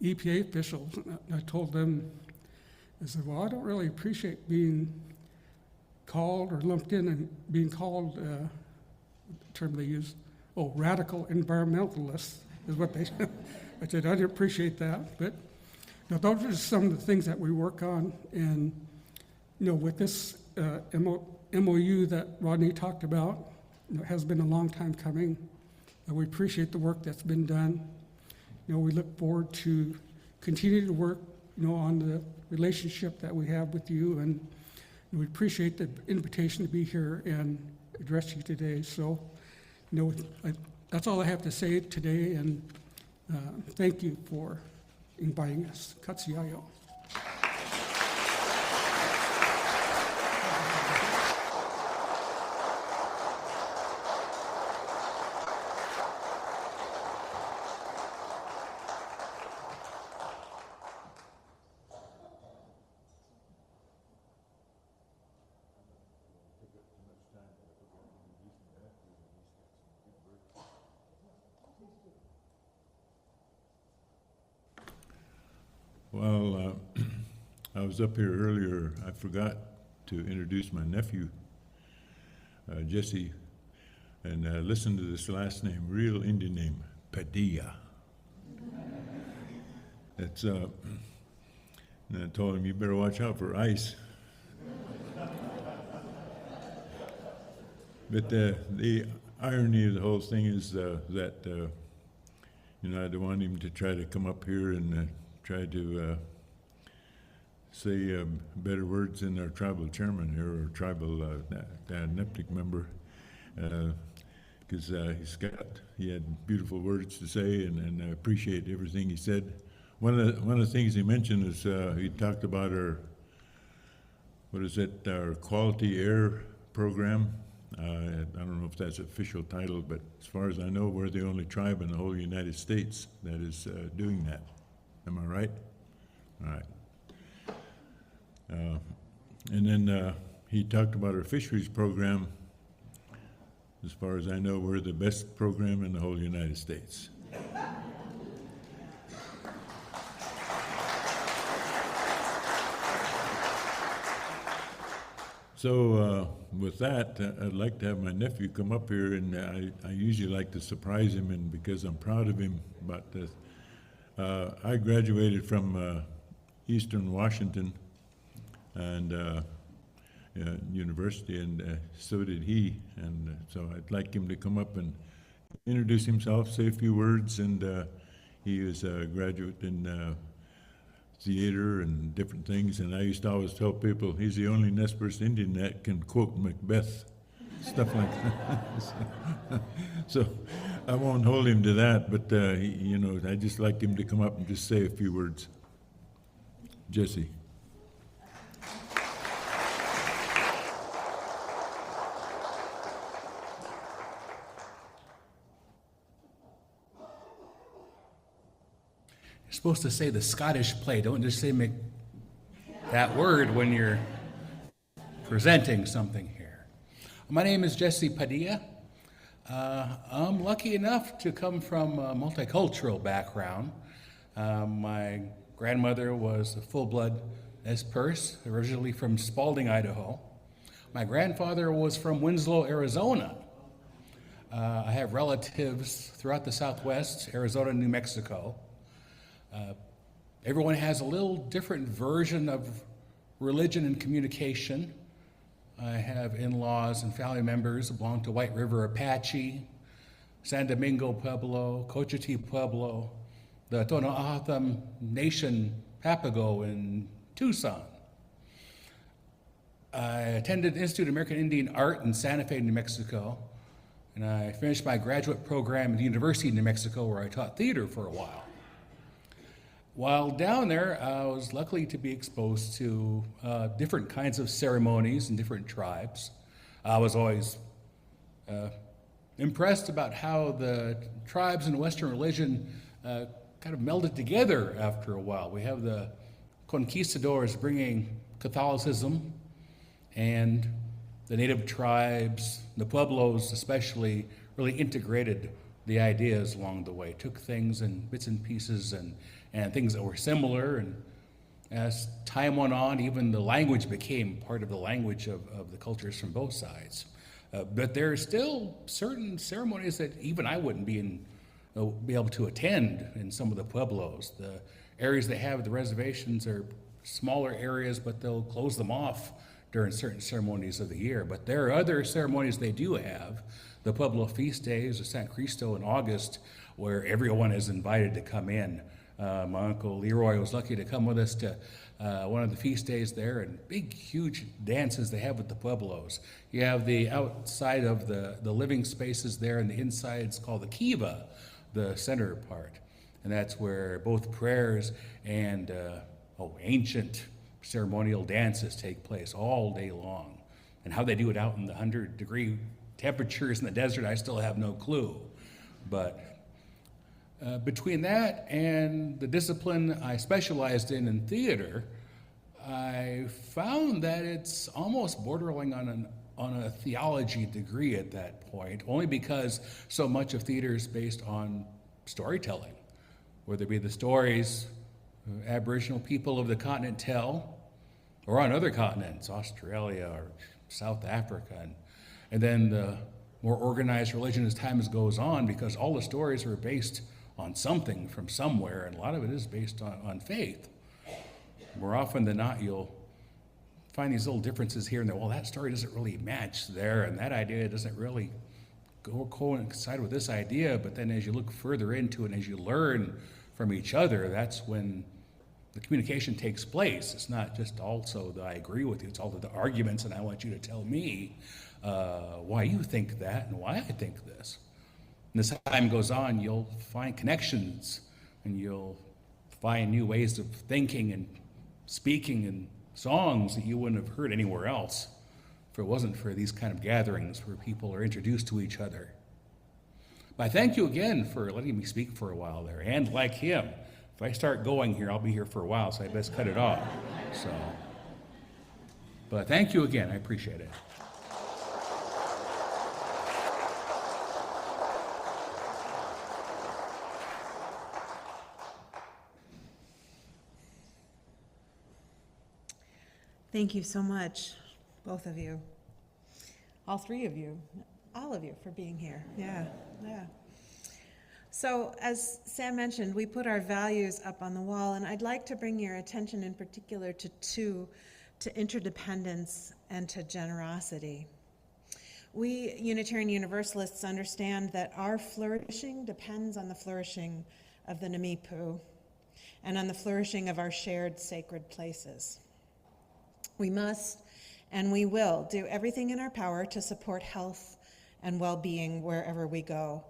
EPA officials. And I told them, I said, well, I don't really appreciate being called or lumped in and being called, the term they use, radical environmentalists is what they said. I said, I didn't appreciate that, but those are some of the things that we work on. And with this MOU that Rodney talked about, it has been a long time coming. We appreciate the work that's been done. We look forward to continue to work, on the relationship that we have with you, and we appreciate the invitation to be here and address you today. So, that's all I have to say today, and thank you for inviting us. Katsiayo. Well, I was up here earlier. I forgot to introduce my nephew, Jesse, and listen to this last name, real Indian name, Padilla. It's, and I told him, you better watch out for ice. But the irony of the whole thing is that, I don't want him to try to come up here and try to say better words than our tribal chairman here, or tribal NEPTIC member, because he had beautiful words to say, and I appreciate everything he said. One of the things he mentioned is he talked about our quality air program, I don't know if that's an official title, but as far as I know, we're the only tribe in the whole United States that is doing that. Am I right? All right. And then he talked about our fisheries program. As far as I know, we're the best program in the whole United States. So with that, I'd like to have my nephew come up here, and I usually like to surprise him, and because I'm proud of him. But I graduated from Eastern Washington and University, and so did he. And so I'd like him to come up and introduce himself, say a few words. And he is a graduate in theater and different things, and I used to always tell people he's the only Nez Perce Indian that can quote Macbeth, stuff like that. So I won't hold him to that, but I just like him to come up and just say a few words. Jesse. Supposed to say the Scottish play. Don't just say that word when you're presenting something here. My name is Jesse Padilla. I'm lucky enough to come from a multicultural background. My grandmother was a full-blood Nez Perce, originally from Spalding, Idaho. My grandfather was from Winslow, Arizona. I have relatives throughout the Southwest, Arizona, New Mexico. Everyone has a little different version of religion and communication. I have in-laws and family members who belong to White River Apache, San Domingo Pueblo, Cochiti Pueblo, the Tohono Nation Papago in Tucson. I attended Institute of American Indian Art in Santa Fe, New Mexico, and I finished my graduate program at the University of New Mexico, where I taught theater for a while. While down there, I was lucky to be exposed to different kinds of ceremonies in different tribes. I was always impressed about how the tribes in Western religion kind of melded together after a while. We have the conquistadors bringing Catholicism, and the native tribes, the Pueblos especially, really integrated the ideas along the way, took things in bits and pieces and things that were similar, and as time went on, even the language became part of the language of the cultures from both sides. But there are still certain ceremonies that even I wouldn't be able to attend in some of the Pueblos. The areas they have, the reservations are smaller areas, but they'll close them off during certain ceremonies of the year. But there are other ceremonies they do have. The Pueblo feast days of San Cristo in August, where everyone is invited to come in. My uncle Leroy was lucky to come with us to one of the feast days there, and big, huge dances they have with the Pueblos. You have the outside of the living spaces there, and the inside it's called the kiva, the center part. And that's where both prayers and ancient ceremonial dances take place all day long. And how they do it out in the 100-degree temperatures in the desert, I still have no clue. But between that and the discipline I specialized in theater, I found that it's almost bordering on a theology degree at that point, only because so much of theater is based on storytelling, whether it be the stories Aboriginal people of the continent tell, or on other continents, Australia or South Africa, and then the more organized religion as time goes on, because all the stories are based on something from somewhere, and a lot of it is based on faith. More often than not, you'll find these little differences here and there. Well, that story doesn't really match there, and that idea doesn't really coincide with this idea. But then as you look further into it, and as you learn from each other, that's when the communication takes place. It's not just also that I agree with you, it's all the arguments, and I want you to tell me why you think that and why I think this. And as time goes on, you'll find connections, and you'll find new ways of thinking and speaking and songs that you wouldn't have heard anywhere else if it wasn't for these kind of gatherings where people are introduced to each other. But I thank you again for letting me speak for a while there. And like him, if I start going here, I'll be here for a while, so I best cut it off. So, but thank you again. I appreciate it. Thank you so much, both of you, all three of you, all of you for being here. Yeah. So as Sam mentioned, we put our values up on the wall, and I'd like to bring your attention in particular to two, to interdependence and to generosity. We Unitarian Universalists understand that our flourishing depends on the flourishing of the Nimíipuu and on the flourishing of our shared sacred places. We must and we will do everything in our power to support health and well-being wherever we go.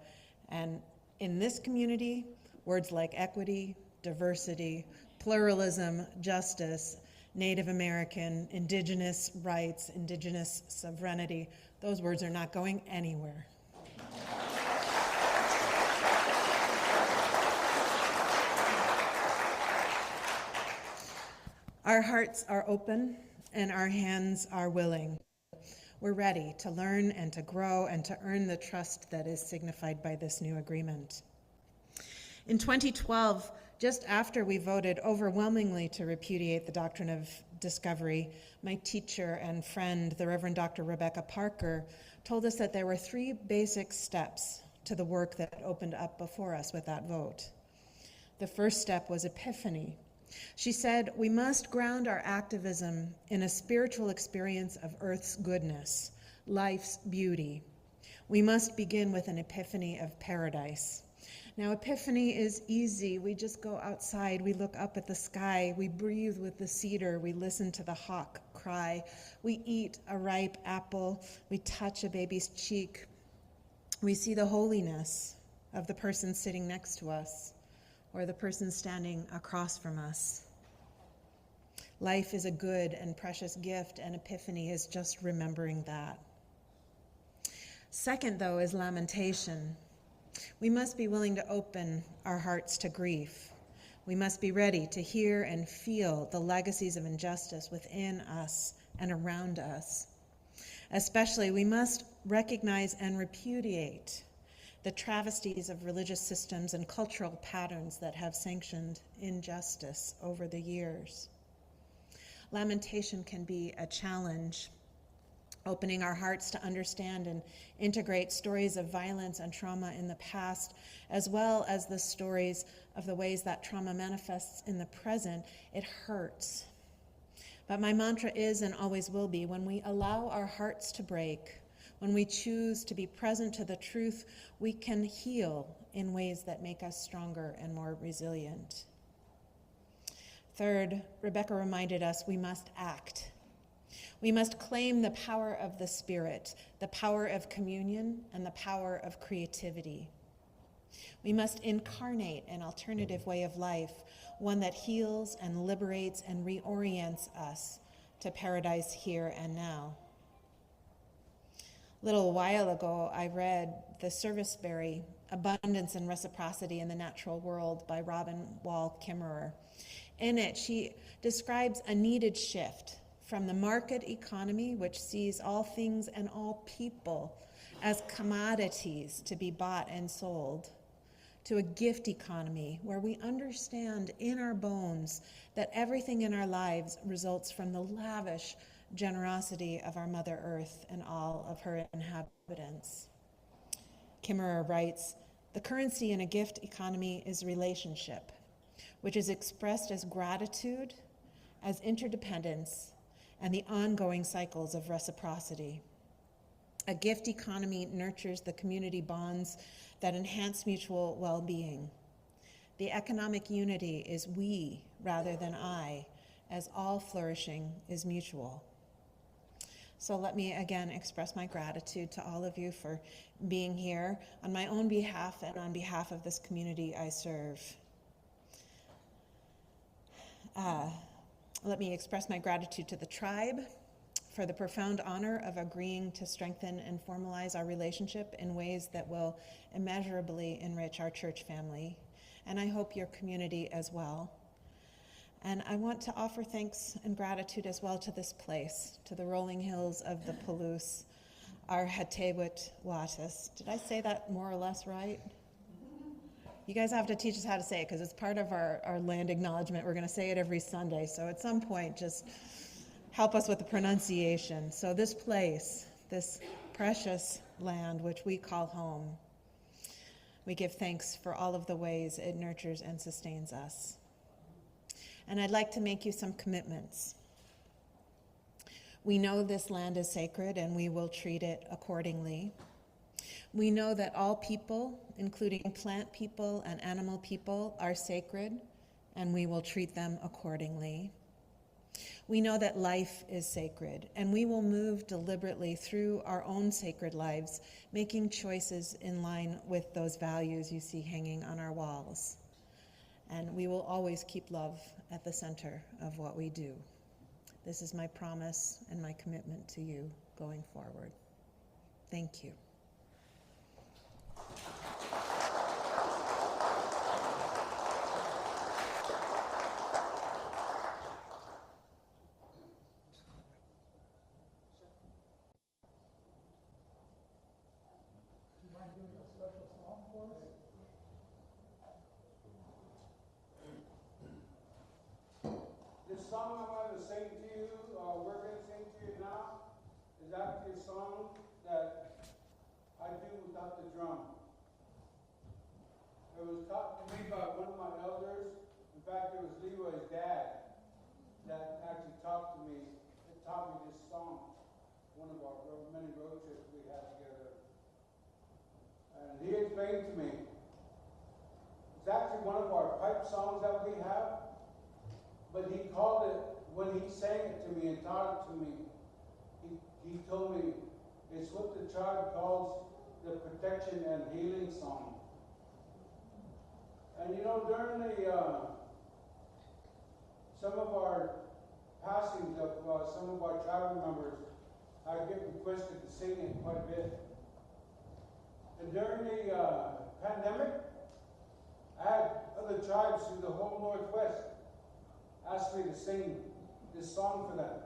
And in this community, words like equity, diversity, pluralism, justice, Native American, indigenous rights, indigenous sovereignty, those words are not going anywhere. Our hearts are open and our hands are willing. We're ready to learn and to grow and to earn the trust that is signified by this new agreement. In 2012, just after we voted overwhelmingly to repudiate the doctrine of discovery, my teacher and friend, the Reverend Dr. Rebecca Parker, told us that there were three basic steps to the work that opened up before us with that vote. The first step was epiphany. She said, we must ground our activism in a spiritual experience of Earth's goodness, life's beauty. We must begin with an epiphany of paradise. Now, epiphany is easy. We just go outside, we look up at the sky, we breathe with the cedar, we listen to the hawk cry, we eat a ripe apple, we touch a baby's cheek, we see the holiness of the person sitting next to us, or the person standing across from us. Life is a good and precious gift, and epiphany is just remembering that. Second, though, is lamentation. We must be willing to open our hearts to grief. We must be ready to hear and feel the legacies of injustice within us and around us. Especially, we must recognize and repudiate the travesties of religious systems and cultural patterns that have sanctioned injustice over the years. Lamentation can be a challenge, opening our hearts to understand and integrate stories of violence and trauma in the past, as well as the stories of the ways that trauma manifests in the present. It hurts. But my mantra is and always will be, when we allow our hearts to break, when we choose to be present to the truth, we can heal in ways that make us stronger and more resilient. Third, Rebecca reminded us we must act. We must claim the power of the Spirit, the power of communion, and the power of creativity. We must incarnate an alternative way of life, one that heals and liberates and reorients us to paradise here and now. A little while ago, I read The Serviceberry, Abundance and Reciprocity in the Natural World by Robin Wall Kimmerer. In it, she describes a needed shift from the market economy, which sees all things and all people as commodities to be bought and sold, to a gift economy where we understand in our bones that everything in our lives results from the lavish generosity of our Mother Earth and all of her inhabitants. Kimmerer writes, the currency in a gift economy is relationship, which is expressed as gratitude, as interdependence, and the ongoing cycles of reciprocity. A gift economy nurtures the community bonds that enhance mutual well-being. The economic unity is we rather than I, as all flourishing is mutual. So let me again express my gratitude to all of you for being here on my own behalf and on behalf of this community I serve. Let me express my gratitude to the tribe for the profound honor of agreeing to strengthen and formalize our relationship in ways that will immeasurably enrich our church family, and I hope your community as well. And I want to offer thanks and gratitude as well to this place, to the rolling hills of the Palouse, our Héetewit Wéetés. Did I say that more or less right? You guys have to teach us how to say it because it's part of our land acknowledgement. We're going to say it every Sunday. So at some point, just help us with the pronunciation. So this place, this precious land, which we call home, we give thanks for all of the ways it nurtures and sustains us. And I'd like to make you some commitments. We know this land is sacred and we will treat it accordingly. We know that all people, including plant people and animal people, are sacred, and we will treat them accordingly. We know that life is sacred, and we will move deliberately through our own sacred lives, making choices in line with those values you see hanging on our walls. And we will always keep love at the center of what we do. This is my promise and my commitment to you going forward. Thank you. This song I'm going to sing to you, we're going to sing to you now, is actually a song that I do without the drum. It was taught to me by one of my elders. In fact, it was Leroy's dad that actually taught me this song. One of our many road trips we had together. And he explained to me, it's actually one of our pipe songs that we have. But he called it, when he sang it to me and taught it to me, he told me it's what the tribe calls the protection and healing song. And you know, during some of our passings of some of our tribal members, I get requested to sing it quite a bit. And during the pandemic, I had other tribes through the whole Northwest asked me to sing this song for them.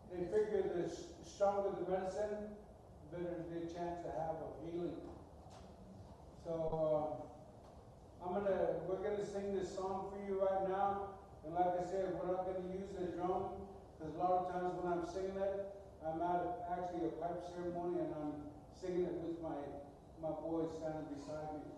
They figured the stronger the medicine, the better the chance to have of healing. So we're gonna sing this song for you right now. And like I said, we're not gonna use the drum because a lot of times when I'm singing it, I'm at actually a pipe ceremony and I'm singing it with my boys standing beside me.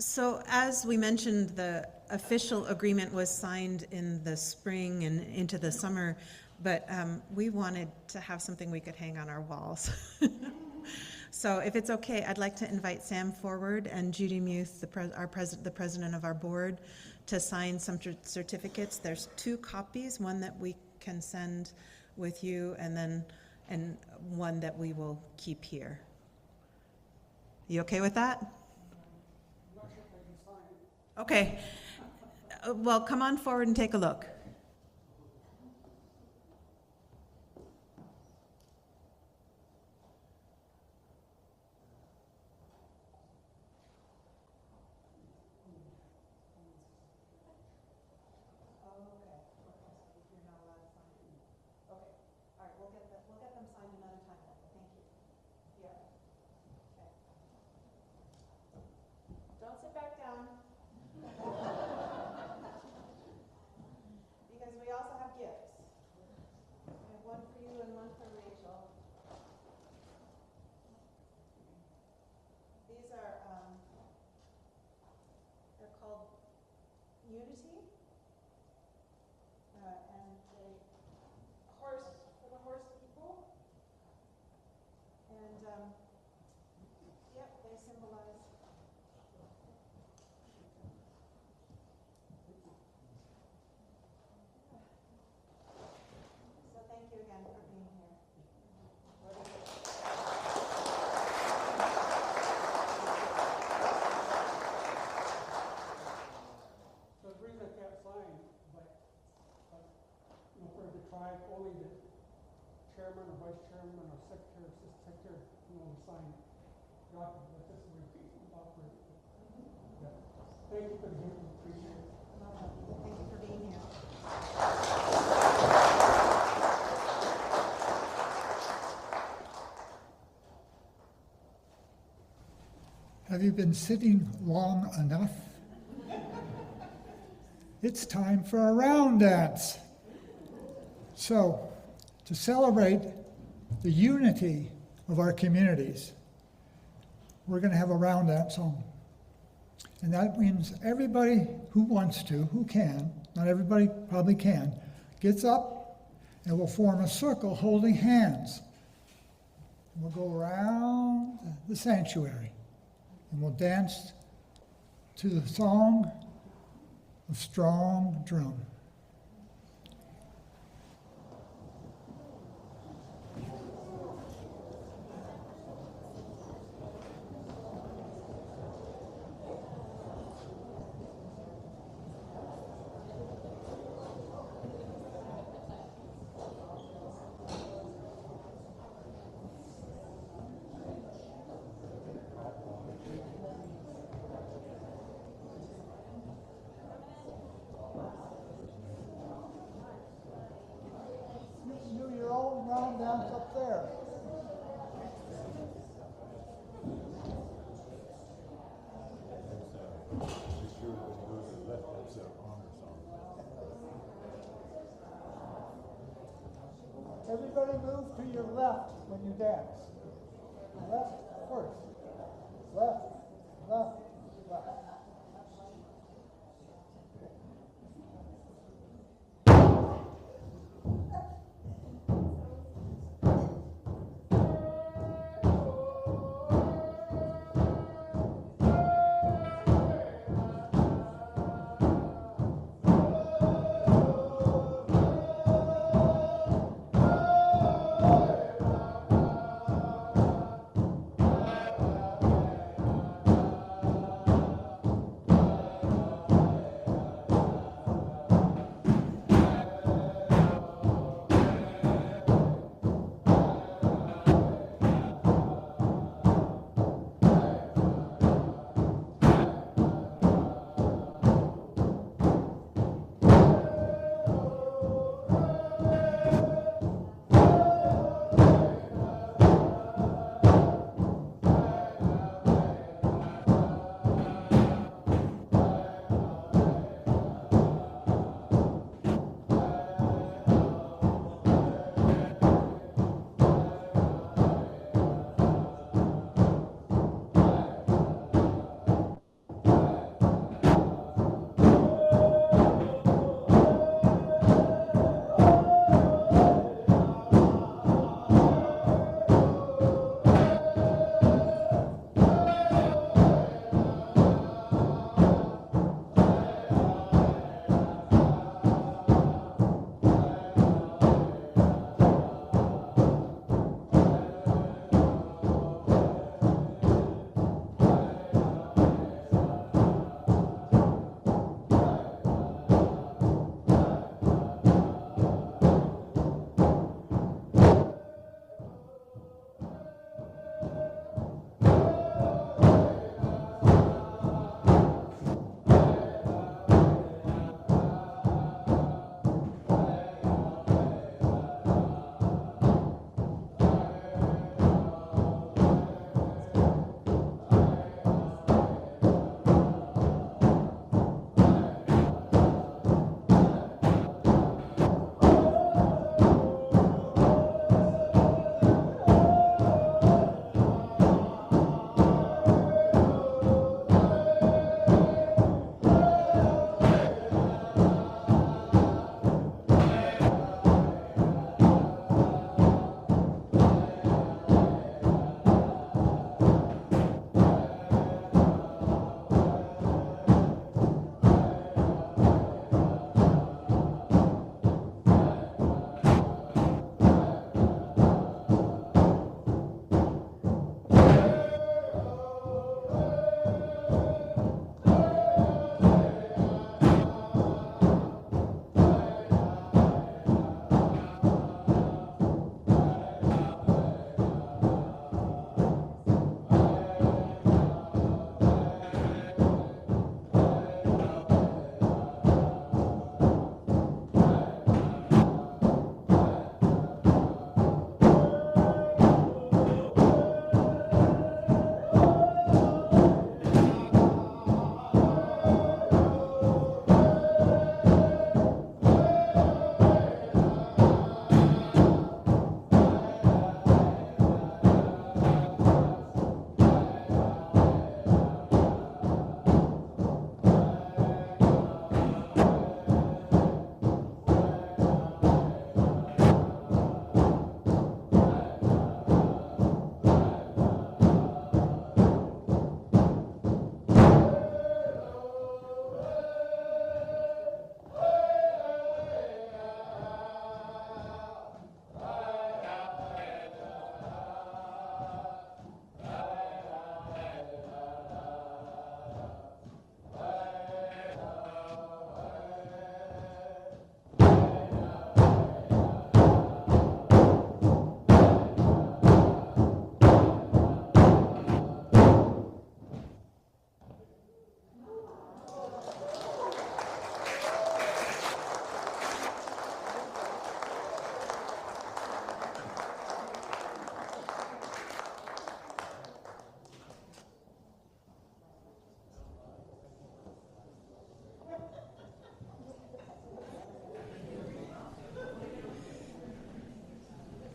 So as we mentioned, the official agreement was signed in the spring and into the summer, but we wanted to have something we could hang on our walls. So if it's okay, I'd like to invite Sam forward and Judy Muth, the president of our board, to sign some certificates. There's 2 copies, one that we can send with you and one that we will keep here. You okay with that? Okay. Well, come on forward and take a look. Don't sit back down. Because we also have gifts. I have one for you and one for Rachel. These are, they're called Unity. And for the horse people. And, yep, they symbolize. So thank you again for being here. So the reason I can't sign, but for the tribe, only the chairman or vice chairman or secretary, assistant secretary, sign documents, but this is where we operate. Yeah. Thank you for the gift, appreciate it. Thank you for being here. Have you been sitting long enough? It's time for a round dance. So, to celebrate the unity of our communities, we're going to have a round dance song. And that means everybody who wants to, who can, not everybody probably can, gets up and we'll form a circle holding hands. And we'll go around the sanctuary and we'll dance to the song of Strong Drum. Do your own round dance up there. Everybody move to your left when you dance. Left first. Left, left, left.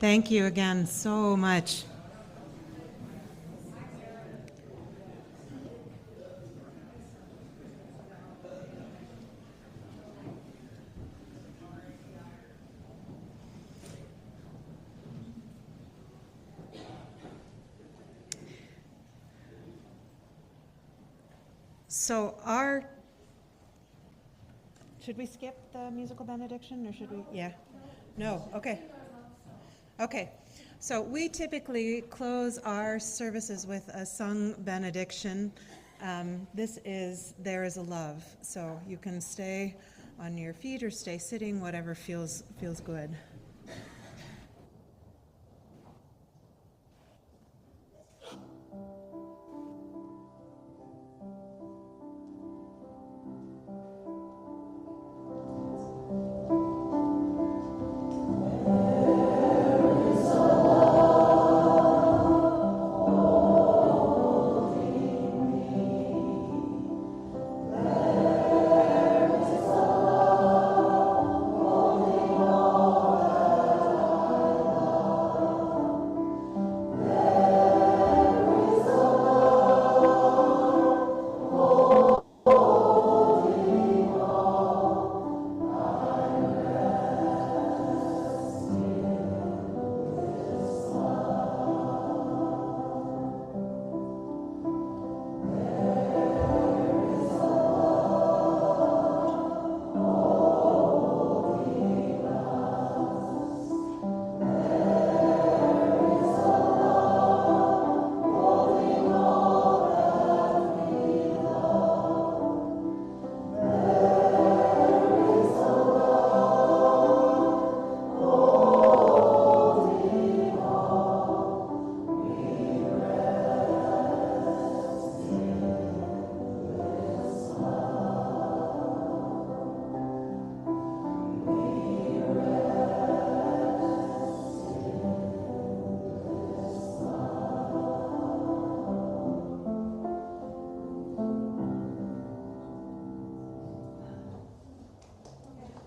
Thank you again so much. So should we skip the musical benediction, or should we? Yeah. No, okay. Okay, so we typically close our services with a sung benediction. This is There Is a Love, so you can stay on your feet or stay sitting, whatever feels good.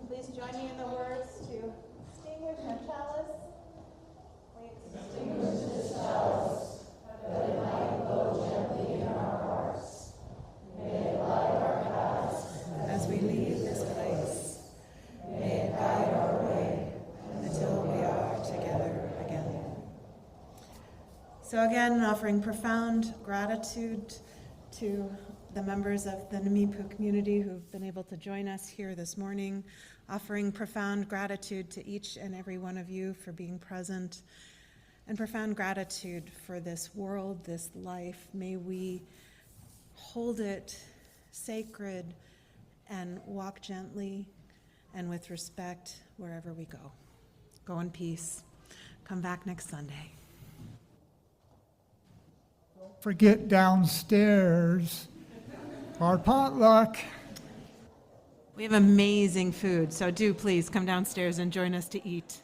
Please join me in the words to extinguish our chalice. We extinguish this chalice, that it might flow gently in our hearts. May it light our paths as we leave this place. May it guide our way until we are together again. So again, offering profound gratitude to the members of the Nimíipuu community who've been able to join us here this morning, offering profound gratitude to each and every one of you for being present, and profound gratitude for this world, this life. May we hold it sacred and walk gently and with respect wherever we go. Go in peace. Come back next Sunday. Forget downstairs, our potluck. We have amazing food, so do please come downstairs and join us to eat.